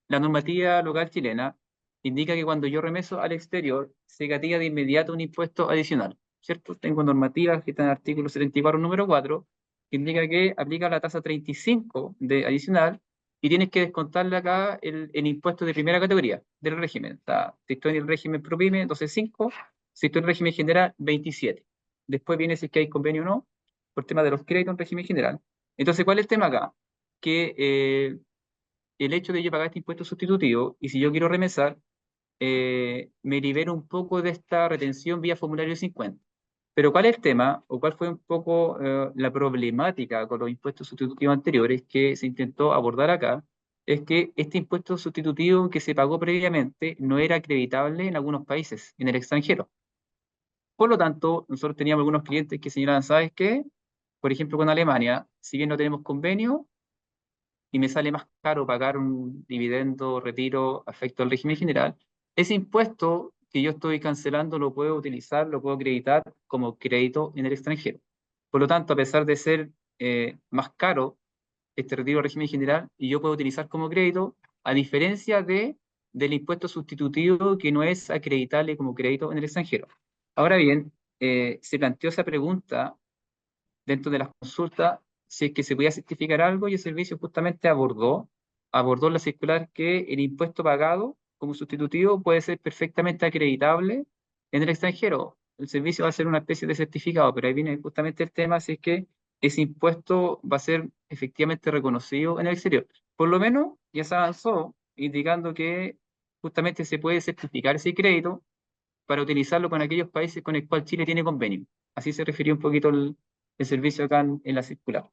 la normativa local chilena indica que cuando yo remeso al exterior, se gatilla de inmediato un impuesto adicional, ¿cierto? Tengo normativas que están en el artículo 74, número 4, que indica que aplica la tasa 35 de adicional y tienes que descontarle acá el impuesto de primera categoría del régimen. O sea, si estoy en el régimen ProPyme, entonces 5, si estoy en el régimen general, 27. Después viene si es que hay convenio o no, por tema de los créditos en régimen general. Entonces, ¿cuál es el tema acá? Que el hecho de yo pagar este impuesto sustitutivo, y si yo quiero remesar, me libero un poco de esta retención vía formulario 50. Pero ¿cuál es el tema, o cuál fue un poco la problemática con los impuestos sustitutivos anteriores que se intentó abordar acá? Es que este impuesto sustitutivo que se pagó previamente no era acreditable en algunos países, en el extranjero. Por lo tanto, nosotros teníamos algunos clientes que señalaban, ¿sabes qué? Por ejemplo, con Alemania, si bien no tenemos convenio, y me sale más caro pagar un dividendo, retiro, afecto al régimen general, ese impuesto que yo estoy cancelando lo puedo utilizar, lo puedo acreditar como crédito en el extranjero. Por lo tanto, a pesar de ser más caro este retiro al régimen general, y yo puedo utilizar como crédito, a diferencia del impuesto sustitutivo que no es acreditable como crédito en el extranjero. Ahora bien, se planteó esa pregunta dentro de las consultas si es que se podía certificar algo y el servicio justamente abordó la circular que el impuesto pagado como sustitutivo puede ser perfectamente acreditable en el extranjero. El servicio va a ser una especie de certificado, pero ahí viene justamente el tema si es que ese impuesto va a ser efectivamente reconocido en el exterior. Por lo menos ya se avanzó indicando que justamente se puede certificar ese crédito para utilizarlo con aquellos países con el cual Chile tiene convenio. Así se refirió un poquito el servicio acá en la circular.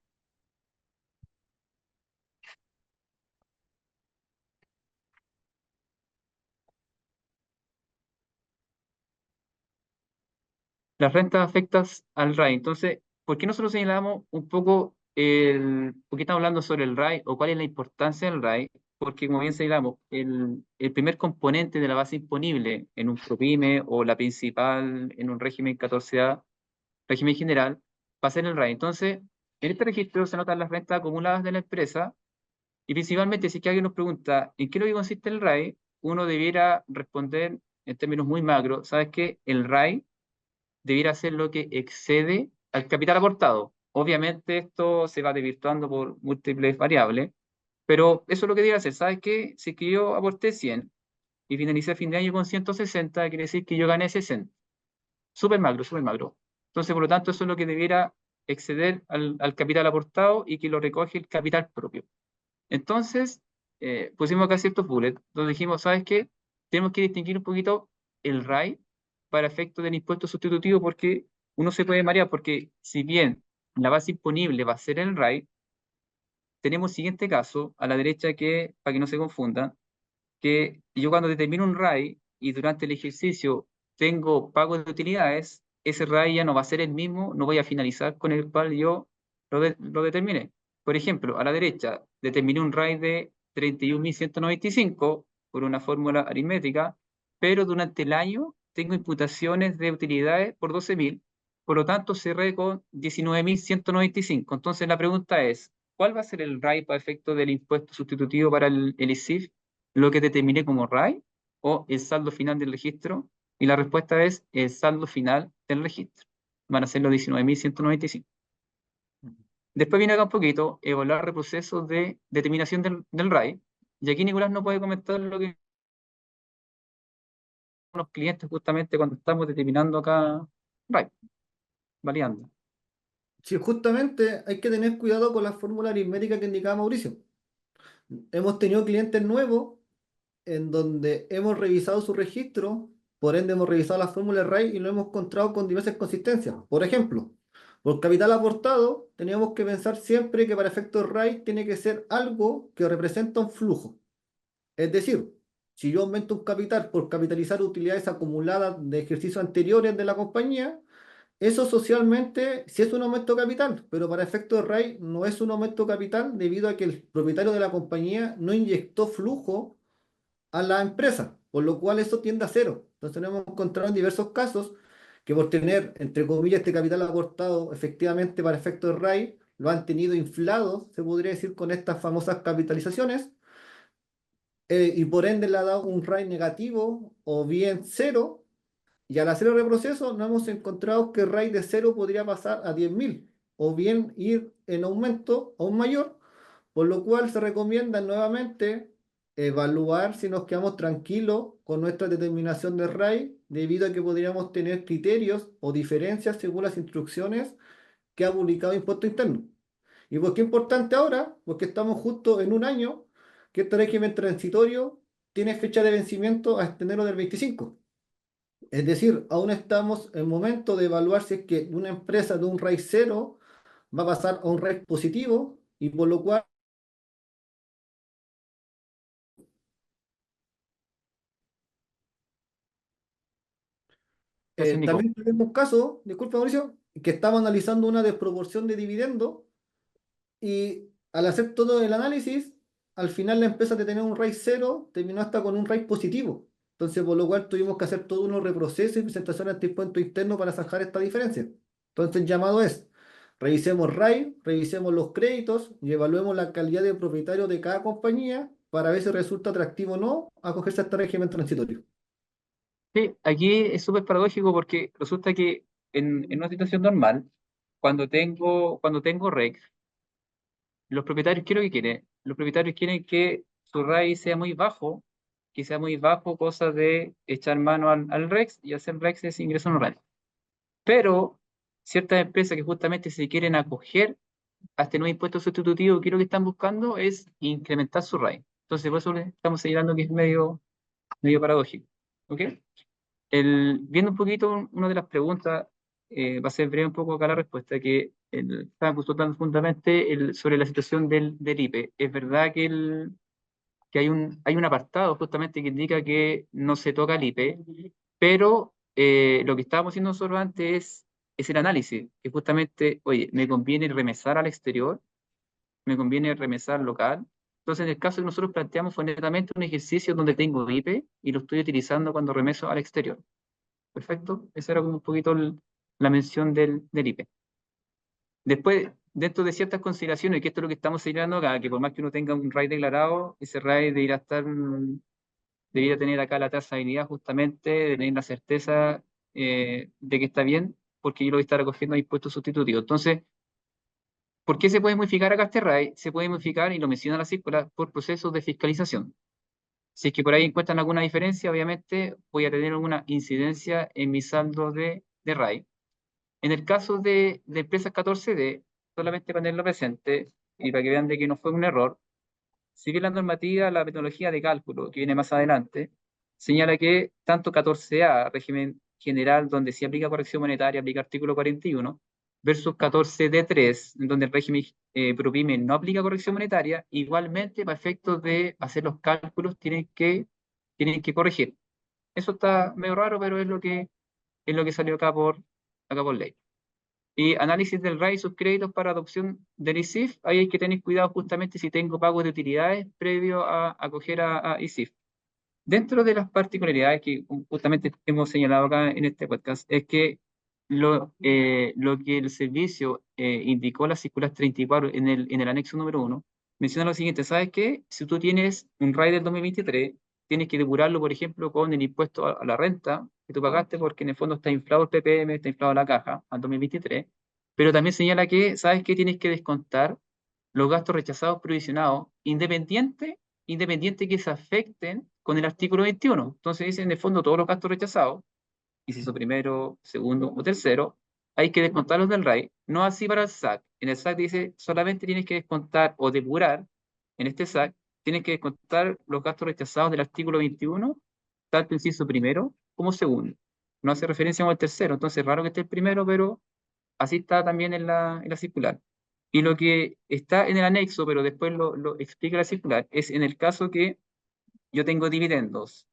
Las rentas afectas al RAI. Entonces, ¿por qué nosotros señalamos un poco por qué estamos hablando sobre el RAI o cuál es la importancia del RAI? Porque, como bien señalamos, el primer componente de la base imponible en un PROPYME o la principal en un régimen 14A, régimen general, va a ser el RAI. Entonces, en este registro se notan las rentas acumuladas de la empresa. Y principalmente, si es que alguien nos pregunta en qué es lo que consiste el RAI, uno debiera responder en términos muy macro, ¿sabes qué? El RAI debiera ser lo que excede al capital aportado. Obviamente esto se va desvirtuando por múltiples variables, pero eso es lo que debiera hacer. ¿Sabes qué? Si es que yo aporté 100 y finalicé a fin de año con 160, quiere decir que yo gané 60. Súper macro, súper macro. Entonces, por lo tanto, eso es lo que debiera exceder al capital aportado y que lo recoge el capital propio. Entonces, pusimos acá ciertos bullets, donde dijimos, ¿sabes qué? Tenemos que distinguir un poquito el RAI para efecto del impuesto sustitutivo, porque uno se puede marear, porque si bien la base imponible va a ser el RAI, tenemos el siguiente caso, a la derecha, que, para que no se confundan, que yo cuando determino un RAI y durante el ejercicio tengo pago de utilidades, ese RAI ya no va a ser el mismo, no voy a finalizar con el cual yo lo determiné. Por ejemplo, a la derecha determiné un RAI de 31.195 por una fórmula aritmética, pero durante el año tengo imputaciones de utilidades por 12.000, por lo tanto cerré con 19.195. Entonces la pregunta es, ¿cuál va a ser el RAI para efecto del impuesto sustitutivo para el ISIF? ¿Lo que determiné como RAI o el saldo final del registro? Y la respuesta es el saldo final del registro. Van a ser los 19.195. Después viene acá un poquito, evaluar reprocesos de determinación del RAI. Y aquí Nicolás no puede comentar lo que los clientes justamente cuando estamos determinando acá RAI, validando. Sí, justamente hay que tener cuidado con la fórmula aritmética que indicaba Mauricio. Hemos tenido clientes nuevos en donde hemos revisado su registro, por ende hemos revisado la fórmula RAI y lo hemos encontrado con diversas consistencias. Por ejemplo, por capital aportado, teníamos que pensar siempre que para efectos RAI tiene que ser algo que representa un flujo. Es decir, si yo aumento un capital por capitalizar utilidades acumuladas de ejercicios anteriores de la compañía, Eso socialmente sí es un aumento de capital, pero para efectos de RAI no es un aumento de capital debido a que el propietario de la compañía no inyectó flujo a la empresa, por lo cual eso tiende a cero. Entonces nos hemos encontrado en diversos casos que por tener, entre comillas, este capital aportado efectivamente para efectos de RAI, lo han tenido inflado, se podría decir, con estas famosas capitalizaciones, y por ende le ha dado un RAI negativo o bien cero, y al hacer el reproceso nos hemos encontrado que el RAI de cero podría pasar a 10.000 o bien ir en aumento aún mayor, por lo cual se recomienda nuevamente evaluar si nos quedamos tranquilos con nuestra determinación de RAI, debido a que podríamos tener criterios o diferencias según las instrucciones que ha publicado Impuesto Interno. ¿Y por qué es importante ahora? Porque estamos justo en un año que este régimen transitorio tiene fecha de vencimiento hasta enero del 25. Es decir, aún estamos en momento de evaluar si es que una empresa de un RAI cero va a pasar a un RAI positivo, y por lo cual Gracias, Nico. también tenemos un caso, disculpa Mauricio, que estamos analizando una desproporción de dividendo, y al hacer todo el análisis, al final la empresa de tener un RAI cero terminó hasta con un RAI positivo. Entonces, por lo cual tuvimos que hacer todo unos reprocesos y presentaciones ante impuesto interno para zanjar esta diferencia. Entonces, el llamado es, revisemos RAI, revisemos los créditos y evaluemos la calidad de propietario de cada compañía para ver si resulta atractivo o no acogerse a este régimen transitorio. Sí, aquí es súper paradójico porque resulta que en una situación normal, cuando tengo REC, los propietarios, ¿qué es lo que quieren? Los propietarios quieren que su RAI sea muy bajo, que sea muy bajo, cosa de echar mano al REX y hacer REX ese ingreso normal. Pero ciertas empresas que justamente se quieren acoger a este nuevo impuesto sustitutivo, ¿qué es lo que están buscando? Es incrementar su RAI. Entonces, por eso le estamos señalando que es medio paradójico. ¿Ok? Viendo un poquito una de las preguntas, va a ser breve un poco acá la respuesta, que estaba consultando fundamentalmente sobre la situación del IPE. Es verdad que hay un apartado justamente que indica que no se toca el IPE, pero lo que estábamos haciendo nosotros antes es el análisis, que justamente, oye, me conviene remesar al exterior, me conviene remesar local. Entonces, en el caso que nosotros planteamos fue netamente un ejercicio donde tengo IPE y lo estoy utilizando cuando remeso al exterior. Perfecto, esa era como un poquito la mención del IPE. Después, dentro de ciertas consideraciones, que esto es lo que estamos señalando acá, que por más que uno tenga un RAI declarado, ese RAI debería tener acá la trazabilidad justamente, de tener la certeza de que está bien, porque yo lo voy a estar acogiendo a impuestos sustitutivos. Entonces, ¿por qué se puede modificar acá este RAI? Se puede modificar, y lo menciona la circular, por procesos de fiscalización. Si es que por ahí encuentran alguna diferencia, obviamente voy a tener alguna incidencia en mi saldo de RAI. En el caso de empresas 14D, solamente para tenerlo presente y para que vean de que no fue un error, si bien la normativa, la metodología de cálculo que viene más adelante, señala que tanto 14A, régimen general donde se aplica corrección monetaria, aplica artículo 41, versus 14D3, en donde el régimen PROPYME no aplica corrección monetaria, igualmente para efectos de hacer los cálculos tienen que corregir. Eso está medio raro, pero es lo que salió acá por ley. Y análisis del RAI y sus créditos para adopción del ISIF, ahí hay que tener cuidado justamente si tengo pagos de utilidades previo a acoger a ISIF. Dentro de las particularidades que justamente hemos señalado acá en este podcast, es que lo que el servicio indicó la circular 34 en el anexo número 1, menciona lo siguiente: ¿sabes qué? Si tú tienes un RAI del 2023, tienes que depurarlo, por ejemplo, con el impuesto a la renta que tú pagaste, porque en el fondo está inflado el PPM, está inflado la caja al 2023, pero también señala que, ¿sabes qué? Tienes que descontar los gastos rechazados provisionados, independiente que se afecten con el artículo 21. Entonces dice, en el fondo, todos los gastos rechazados, inciso primero, segundo o tercero, hay que descontarlos del RAI, no así para el SAC. En el SAC dice, solamente tienes que descontar o depurar, en este SAC, tienes que descontar los gastos rechazados del artículo 21, tanto inciso primero como segundo. No hace referencia al tercero, entonces es raro que esté el primero, pero así está también en la circular. Y lo que está en el anexo, pero después lo explica la circular, es en el caso que yo tengo dividendos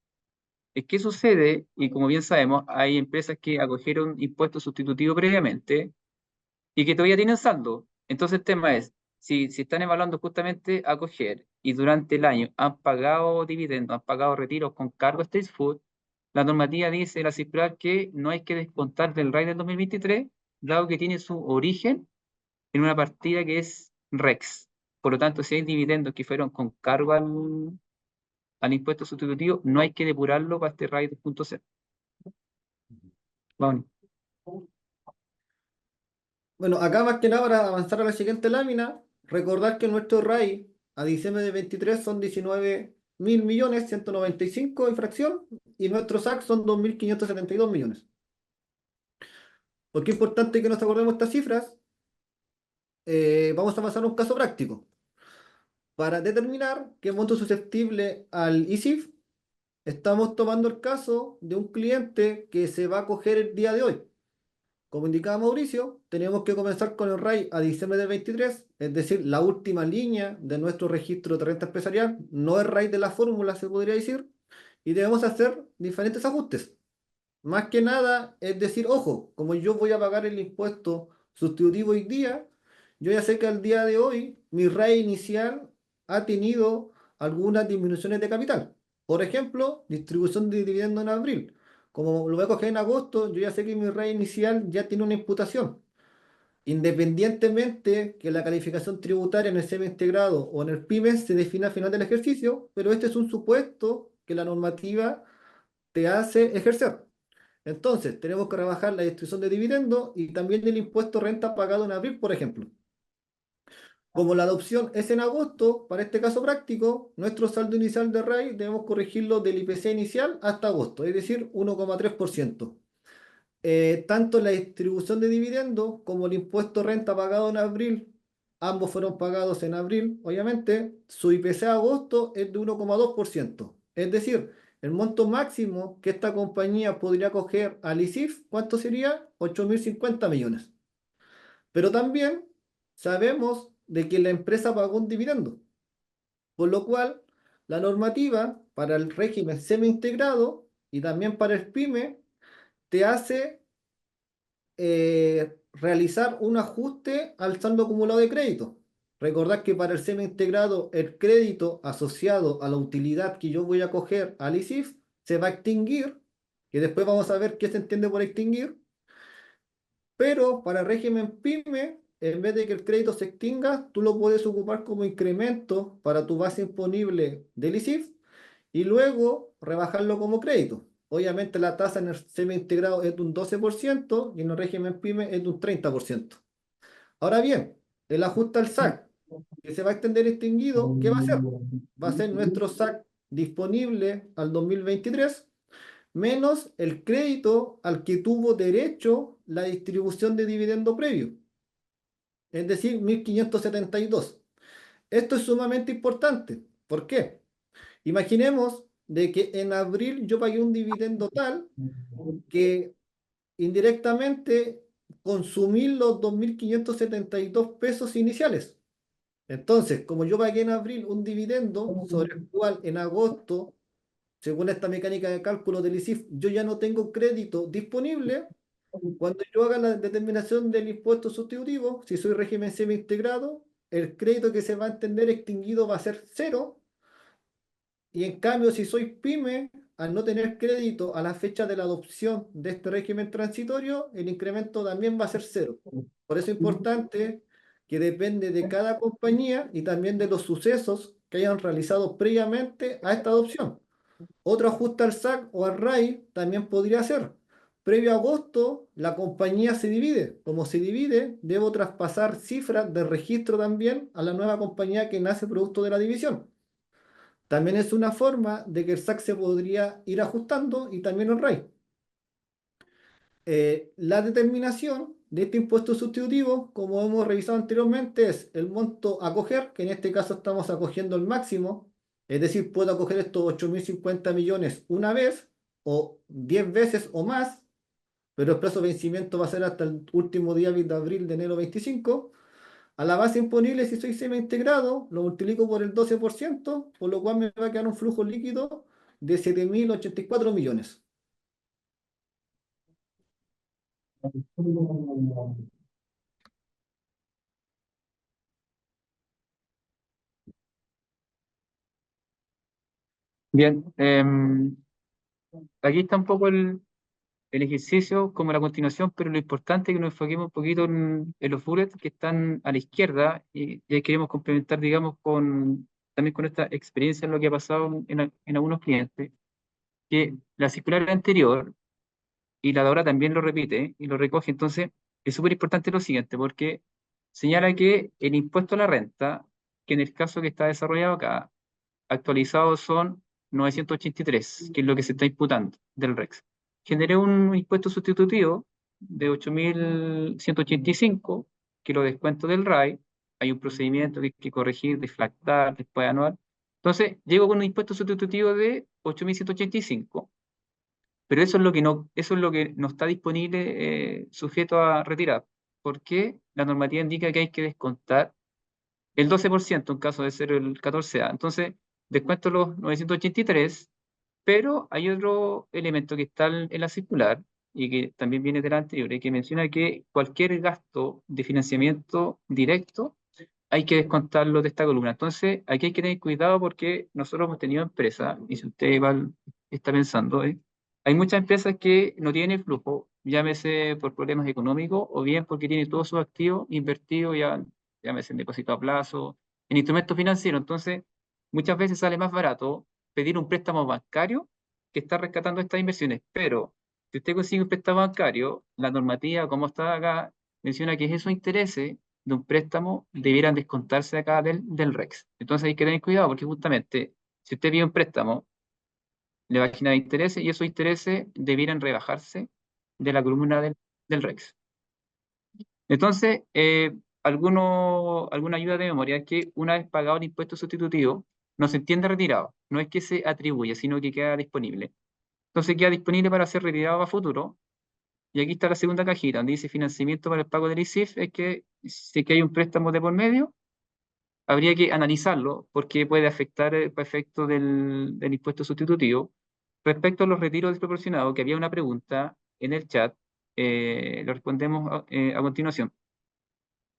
¿Qué sucede? Y como bien sabemos, hay empresas que acogieron impuesto sustitutivo previamente y que todavía tienen saldo. Entonces el tema es, si están evaluando justamente acoger y durante el año han pagado dividendos, han pagado retiros con cargo a State Food, la normativa dice, la circular, que no hay que descontar del RAI del 2023, dado que tiene su origen en una partida que es REX. Por lo tanto, si hay dividendos que fueron con cargo al impuesto sustitutivo, no hay que depurarlo para este RAI 2.0. Vamos. Bueno, acá más que nada para avanzar a la siguiente lámina, recordar que nuestro RAI a diciembre de 23 son 19.000.000.000, 195 y fracción, y nuestro SAC son 2.572 millones. ¿Por qué es importante que nos acordemos estas cifras? Vamos a pasar a un caso práctico. Para determinar qué monto es susceptible al ISIF, estamos tomando el caso de un cliente que se va a coger el día de hoy. Como indicaba Mauricio, tenemos que comenzar con el RAI a diciembre del 23, es decir, la última línea de nuestro registro de renta empresarial, no el RAI de la fórmula, se podría decir, y debemos hacer diferentes ajustes. Más que nada, es decir, ojo, como yo voy a pagar el impuesto sustitutivo hoy día, yo ya sé que al día de hoy mi RAI inicial ha tenido algunas disminuciones de capital. Por ejemplo, distribución de dividendo en abril. Como lo voy a coger en agosto, yo ya sé que mi RAI inicial ya tiene una imputación. Independientemente que la calificación tributaria en el SEMA integrado o en el PYME se defina al final del ejercicio, pero este es un supuesto que la normativa te hace ejercer. Entonces, tenemos que rebajar la distribución de dividendos y también el impuesto renta pagado en abril, por ejemplo. Como la adopción es en agosto, para este caso práctico, nuestro saldo inicial de RAI debemos corregirlo del IPC inicial hasta agosto, es decir, 1,3%. Tanto la distribución de dividendos como el impuesto renta pagado en abril, ambos fueron pagados en abril, obviamente, su IPC a agosto es de 1,2%. Es decir, el monto máximo que esta compañía podría coger al ISIF, ¿cuánto sería? 8.050 millones. Pero también sabemos de que la empresa pagó un dividendo, por lo cual la normativa para el régimen semi-integrado y también para el PYME te hace realizar un ajuste al saldo acumulado de crédito. Recordad que para el SEMA integrado, el crédito asociado a la utilidad que yo voy a coger al ISIF se va a extinguir, que después vamos a ver qué se entiende por extinguir, pero para el régimen PYME, en vez de que el crédito se extinga, tú lo puedes ocupar como incremento para tu base imponible del ISIF y luego rebajarlo como crédito. Obviamente la tasa en el semi-integrado es de un 12% y en el régimen PYME es de un 30%. Ahora bien, el ajuste al SAC, que se va a extender extinguido, ¿qué va a ser? Va a ser nuestro SAC disponible al 2023 menos el crédito al que tuvo derecho la distribución de dividendo previo, es decir, 1.572. Esto es sumamente importante. ¿Por qué? Imaginemos de que en abril yo pagué un dividendo tal que indirectamente consumí los 2.572 pesos iniciales. Entonces, como yo pagué en abril un dividendo sobre el cual en agosto, según esta mecánica de cálculo del ISIF, yo ya no tengo crédito disponible, cuando yo haga la determinación del impuesto sustitutivo, si soy régimen semi-integrado, el crédito que se va a entender extinguido va a ser cero. Y en cambio, si soy pyme, al no tener crédito a la fecha de la adopción de este régimen transitorio, el incremento también va a ser cero. Por eso es importante que depende de cada compañía y también de los sucesos que hayan realizado previamente a esta adopción. Otro ajuste al SAC o al RAI también podría ser. Previo a agosto, la compañía se divide. Como se divide, debo traspasar cifras de registro también a la nueva compañía que nace producto de la división. También es una forma de que el SAC se podría ir ajustando y también el RAI. La determinación de este impuesto sustitutivo, como hemos revisado anteriormente, es el monto a acoger, que en este caso estamos acogiendo el máximo, es decir, puedo acoger estos 8.050 millones una vez o 10 veces o más, pero el plazo de vencimiento va a ser hasta el último día de abril de enero 25. A la base imponible, si soy semi integrado, lo multiplico por el 12%, por lo cual me va a quedar un flujo líquido de 7.084 millones. Bien, aquí está un poco el ejercicio como la continuación, pero lo importante es que nos enfoquemos un poquito en los bullets que están a la izquierda y ahí queremos complementar, digamos, también con esta experiencia en lo que ha pasado en algunos clientes, que la circular anterior y la de ahora también lo repite y lo recoge. Entonces, es súper importante lo siguiente, porque señala que el impuesto a la renta, que en el caso que está desarrollado acá, actualizados son 983, que es lo que se está imputando del REX. Generé un impuesto sustitutivo de 8.185, que lo descuento del RAI. Hay un procedimiento que hay que corregir, deflactar, después anual. Entonces, llego con un impuesto sustitutivo de 8.185, pero eso es lo que no está disponible sujeto a retirar, porque la normativa indica que hay que descontar el 12% en caso de ser el 14A. Entonces, descuento los 983, pero hay otro elemento que está en la circular y que también viene de la anterior, y que menciona que cualquier gasto de financiamiento directo hay que descontarlo de esta columna. Entonces, aquí hay que tener cuidado porque nosotros hemos tenido empresas, y si usted igual está pensando, hay muchas empresas que no tienen flujo, llámese por problemas económicos o bien porque tienen todos sus activos invertidos, ya, llámese en depósito a plazo, en instrumentos financieros. Entonces, muchas veces sale más barato pedir un préstamo bancario que estar rescatando estas inversiones. Pero si usted consigue un préstamo bancario, la normativa, como está acá, menciona que esos intereses de un préstamo debieran descontarse acá del REX. Entonces hay que tener cuidado porque justamente si usted pide un préstamo, le va a generar intereses y esos intereses debieran rebajarse de la columna del REX. Entonces, alguna ayuda de memoria es que una vez pagado el impuesto sustitutivo, no se entiende retirado, no es que se atribuya, sino que queda disponible. Entonces queda disponible para ser retirado a futuro. Y aquí está la segunda cajita, donde dice financiamiento para el pago del ISIF, es que si es que hay un préstamo de por medio, habría que analizarlo porque puede afectar el efecto del impuesto sustitutivo. Respecto a los retiros desproporcionados, que había una pregunta en el chat, lo respondemos a continuación.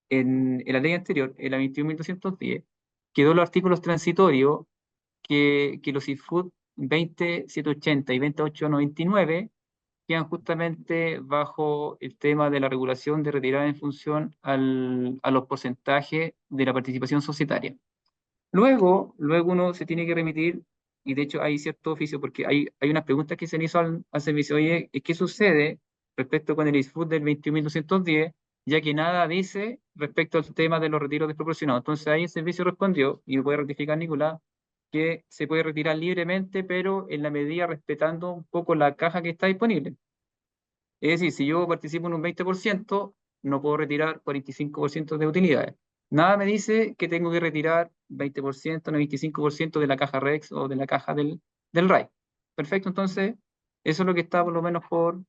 En la ley anterior, en la 21.210, quedó los artículos transitorios que los IFUT 20780 y 20899 quedan justamente bajo el tema de la regulación de retirada en función a los porcentajes de la participación societaria. Luego uno se tiene que remitir, y de hecho hay cierto oficio, porque hay unas preguntas que se le hizo al servicio. Oye, ¿qué sucede respecto con el ISFUT del 21.210? Ya que nada dice respecto al tema de los retiros desproporcionados. Entonces ahí el servicio respondió, y puede ratificar Nicolás, que se puede retirar libremente, pero en la medida respetando un poco la caja que está disponible. Es decir, si yo participo en un 20%, no puedo retirar 45% de utilidades. Nada me dice que tengo que retirar 20%, no 25% de la caja REX o de la caja del RAI. Perfecto, entonces, eso es lo que está por lo menos por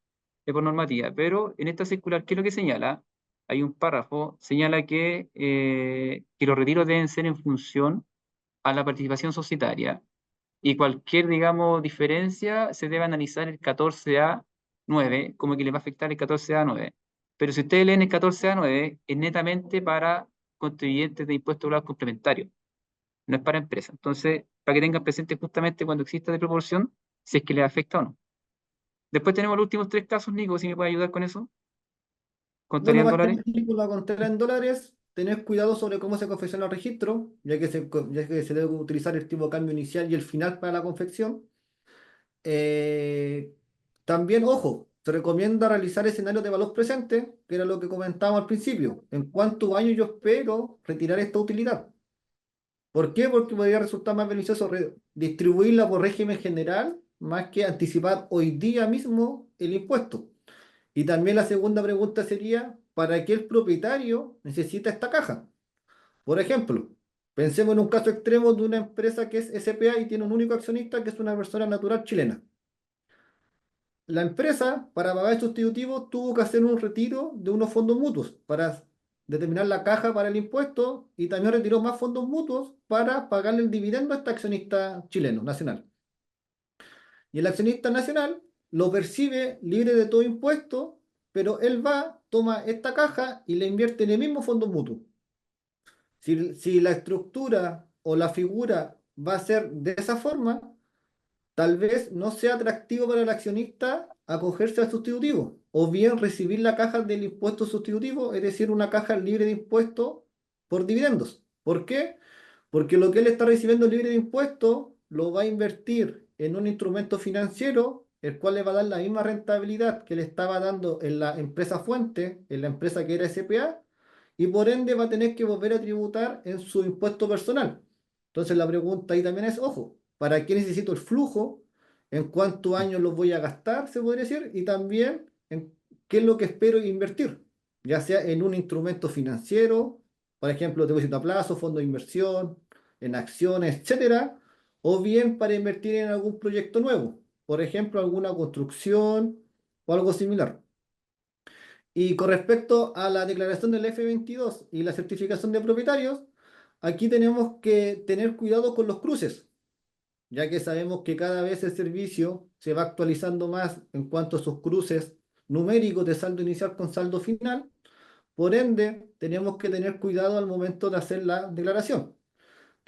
normativa. Pero en esta circular, ¿qué es lo que señala? Hay un párrafo, señala que los retiros deben ser en función a la participación societaria y cualquier, digamos, diferencia se debe analizar el 14A9, como que le va a afectar el 14A9. Pero si ustedes leen el 14A9, es netamente para contribuyentes de impuestos globales complementarios, no es para empresas. Entonces, para que tengan presente justamente cuando exista de proporción, si es que les afecta o no. Después tenemos los últimos tres casos, Nico, si me puede ayudar con eso. Bueno, ¿Contarían más que dólares? la película con tela en dólares, tened cuidado sobre cómo se confecciona el registro, ya que se debe utilizar el tipo de cambio inicial y el final para la confección. Eh, También, ojo, se recomienda realizar escenarios de valor presente, que era lo que comentábamos al principio. ¿En cuántos años yo espero retirar esta utilidad? ¿Por qué? Porque podría resultar más beneficioso distribuirla por régimen general más que anticipar hoy día mismo el impuesto. Y también la segunda pregunta sería, ¿para qué el propietario necesita esta caja? Por ejemplo, pensemos en un caso extremo de una empresa que es SPA y tiene un único accionista que es una persona natural chilena. La empresa, para pagar el sustitutivo, tuvo que hacer un retiro de unos fondos mutuos para determinar la caja para el impuesto y también retiró más fondos mutuos para pagarle el dividendo a este accionista chileno, nacional. Y el accionista nacional lo percibe libre de todo impuesto, pero él va, toma esta caja y la invierte en el mismo fondo mutuo. Si la estructura o la figura va a ser de esa forma, tal vez no sea atractivo para el accionista acogerse al sustitutivo, o bien recibir la caja del impuesto sustitutivo, es decir, una caja libre de impuestos por dividendos. ¿Por qué? Porque lo que él está recibiendo libre de impuestos lo va a invertir en un instrumento financiero, el cual le va a dar la misma rentabilidad que le estaba dando en la empresa fuente, en la empresa que era SPA, y por ende va a tener que volver a tributar en su impuesto personal. Entonces la pregunta ahí también es, ojo, ¿para qué necesito el flujo? ¿En cuántos años los voy a gastar, se podría decir? Y también en qué es lo que espero invertir, ya sea en un instrumento financiero, por ejemplo, depósito a plazo, fondo de inversión, en acciones, etcétera, o bien para invertir en algún proyecto nuevo, por ejemplo, alguna construcción o algo similar. Y con respecto a la declaración del F22 y la certificación de propietarios, aquí tenemos que tener cuidado con los cruces, ya que sabemos que cada vez el servicio se va actualizando más en cuanto a sus cruces numéricos de saldo inicial con saldo final. Por ende, tenemos que tener cuidado al momento de hacer la declaración,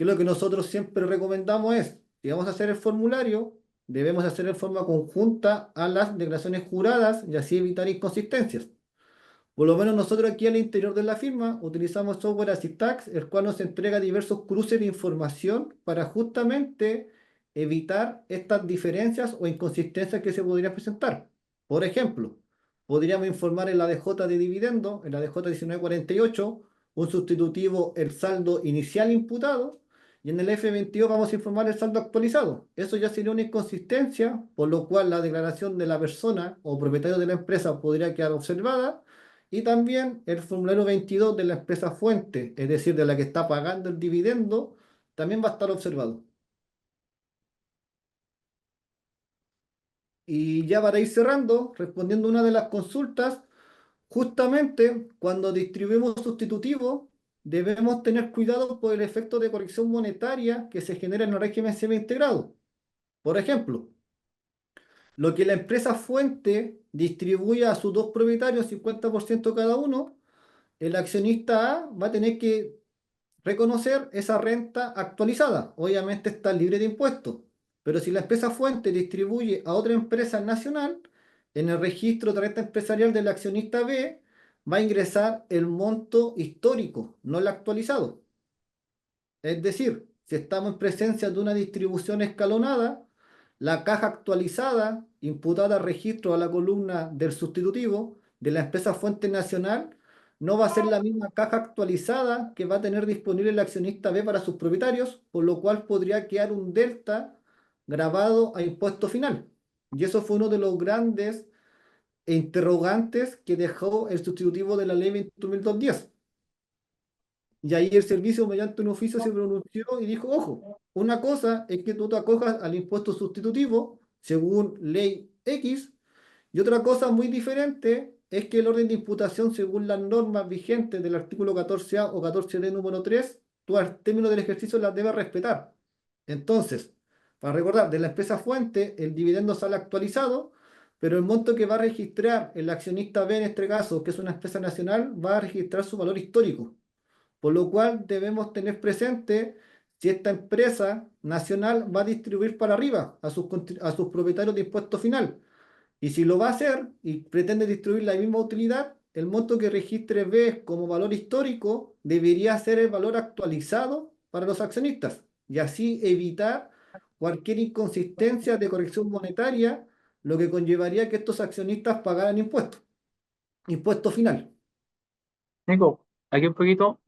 que lo que nosotros siempre recomendamos es, si vamos a hacer el formulario, debemos hacer en forma conjunta a las declaraciones juradas y así evitar inconsistencias. Por lo menos nosotros aquí al interior de la firma utilizamos software AssetTax, el cual nos entrega diversos cruces de información para justamente evitar estas diferencias o inconsistencias que se podrían presentar. Por ejemplo, podríamos informar en la DJ de dividendo, en la DJ 1948, un sustitutivo el saldo inicial imputado, y en el F22 vamos a informar el saldo actualizado. Eso ya sería una inconsistencia, por lo cual la declaración de la persona o propietario de la empresa podría quedar observada y también el formulario 22 de la empresa fuente, es decir, de la que está pagando el dividendo, también va a estar observado. Y ya para ir cerrando, respondiendo a una de las consultas, justamente cuando distribuimos sustitutivos, debemos tener cuidado por el efecto de corrección monetaria que se genera en el régimen semi-integrado. Por ejemplo, lo que la empresa fuente distribuye a sus dos propietarios, 50% cada uno, el accionista A va a tener que reconocer esa renta actualizada. Obviamente está libre de impuestos, pero si la empresa fuente distribuye a otra empresa nacional, en el registro de renta empresarial del accionista B va a ingresar el monto histórico, no el actualizado. Es decir, si estamos en presencia de una distribución escalonada, la caja actualizada, imputada al registro a la columna del sustitutivo de la empresa fuente nacional, no va a ser la misma caja actualizada que va a tener disponible el accionista B para sus propietarios, por lo cual podría quedar un delta grabado a impuesto final. Y eso fue uno de los grandes interrogantes que dejó el sustitutivo de la ley 21.210. Y ahí el servicio, mediante un oficio, se pronunció y dijo, ojo, una cosa es que tú te acojas al impuesto sustitutivo según ley X, y otra cosa muy diferente es que el orden de imputación según las normas vigentes del artículo 14A o 14D número 3, tú al término del ejercicio las debes respetar. Entonces, para recordar, de la empresa fuente, el dividendo sale actualizado, pero el monto que va a registrar el accionista B en este caso, que es una empresa nacional, va a registrar su valor histórico. Por lo cual debemos tener presente si esta empresa nacional va a distribuir para arriba a sus propietarios de impuesto final. Y si lo va a hacer y pretende distribuir la misma utilidad, el monto que registre B como valor histórico debería ser el valor actualizado para los accionistas y así evitar cualquier inconsistencia de corrección monetaria, lo que conllevaría que estos accionistas pagaran impuesto final. Nico, aquí un poquito,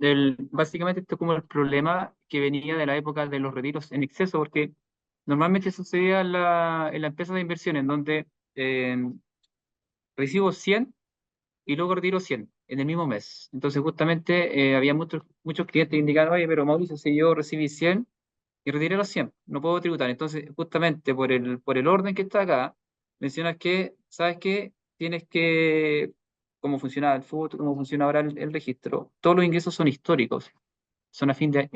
básicamente esto es como el problema que venía de la época de los retiros en exceso, porque normalmente sucedía en la empresa de inversión, en donde eh, recibo 100 y luego retiro 100 en el mismo mes. Entonces, justamente había muchos clientes que indicaban, oye, pero Mauricio, si yo recibí 100 y retiré los 100, no puedo tributar. Entonces, justamente por el orden que está acá, mencionas que, ¿sabes qué? Tienes que, cómo funciona el fútbol, cómo funciona ahora el registro, todos los ingresos son históricos. son a fin de,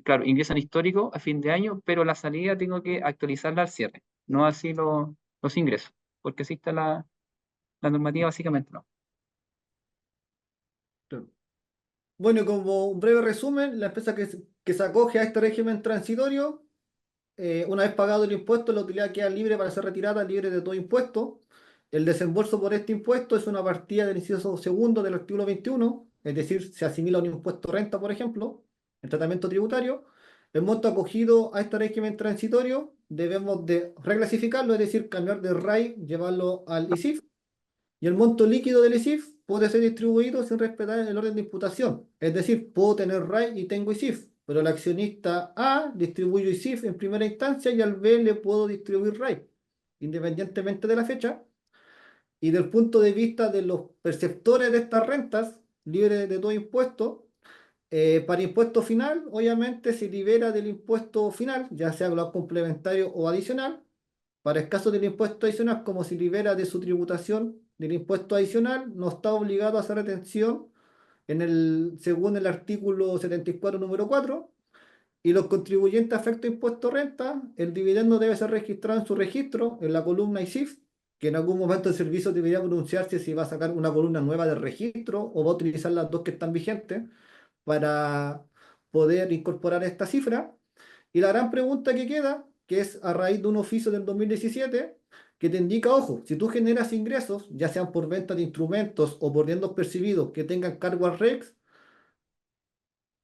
claro, ingresan histórico a fin de año, pero la salida tengo que actualizarla al cierre, no así los ingresos, porque así está la normativa básicamente, ¿no? Claro. Bueno, y como un breve resumen, la empresa que se acoge a este régimen transitorio, una vez pagado el impuesto, la utilidad queda libre para ser retirada, libre de todo impuesto. El desembolso por este impuesto es una partida del inciso segundo del artículo 21, es decir, se asimila a un impuesto renta, por ejemplo, el tratamiento tributario. El monto acogido a este régimen transitorio debemos de reclasificarlo, es decir, cambiar de RAI, llevarlo al ISIF. Y el monto líquido del ISIF puede ser distribuido sin respetar el orden de imputación. Es decir, puedo tener RAI y tengo ISIF, pero el accionista A distribuye ISIF en primera instancia y al B le puedo distribuir RAI, independientemente de la fecha. Y del punto de vista de los perceptores de estas rentas, libres de todo impuesto, para impuesto final, obviamente se libera del impuesto final, ya sea lo complementario o adicional. Para el caso del impuesto adicional, como se libera de su tributación del impuesto adicional, no está obligado a hacer retención según el artículo 74, número 4. Y los contribuyentes afectos a impuesto renta, el dividendo debe ser registrado en su registro, en la columna ISIF, que en algún momento el servicio debería pronunciarse si va a sacar una columna nueva de registro o va a utilizar las dos que están vigentes para poder incorporar esta cifra. Y la gran pregunta que queda, que es a raíz de un oficio del 2017, que te indica, ojo, si tú generas ingresos, ya sean por venta de instrumentos o por dividendos percibidos que tengan cargo al REX,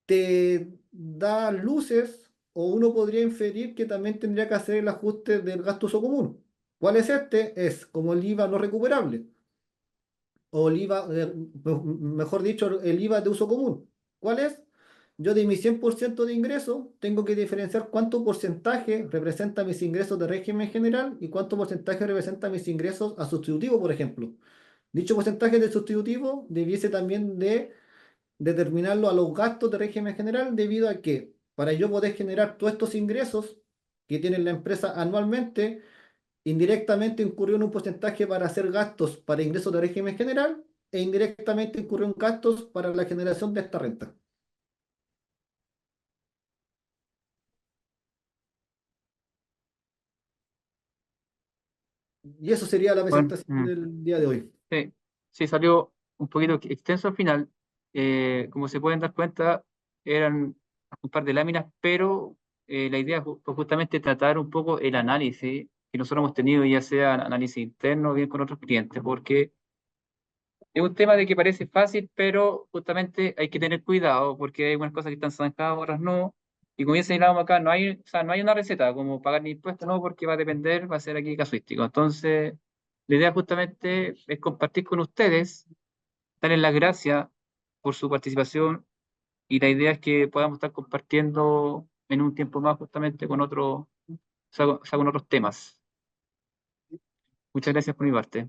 te da luces o uno podría inferir que también tendría que hacer el ajuste del gasto uso común. ¿Cuál es este? Es como el IVA no recuperable o el IVA, mejor dicho, el IVA de uso común. ¿Cuál es? Yo de mi 100% de ingreso tengo que diferenciar cuánto porcentaje representa mis ingresos de régimen general y cuánto porcentaje representa mis ingresos a sustitutivo, por ejemplo. Dicho porcentaje de sustitutivo debiese también de determinarlo a los gastos de régimen general debido a que para yo poder generar todos estos ingresos que tiene la empresa anualmente, indirectamente incurrió en un porcentaje para hacer gastos para ingresos de régimen general e indirectamente incurrió en gastos para la generación de esta renta. Y eso sería la Bueno, presentación del día de hoy. sí, sí, salió un poquito extenso al final. Como se pueden dar cuenta, eran un par de láminas, pero la idea fue justamente tratar un poco el análisis que nosotros hemos tenido, ya sea análisis interno o bien con otros clientes, porque es un tema de que parece fácil, pero justamente hay que tener cuidado porque hay algunas cosas que están zanjadas, otras no. Y como ya señalábamos acá, no hay, o sea, no hay una receta como pagar ni impuestos, no, porque va a depender, va a ser aquí casuístico. Entonces, la idea justamente es compartir con ustedes, darles las gracias por su participación y la idea es que podamos estar compartiendo en un tiempo más justamente con otros, o sea, con otros temas. Muchas gracias por mi parte.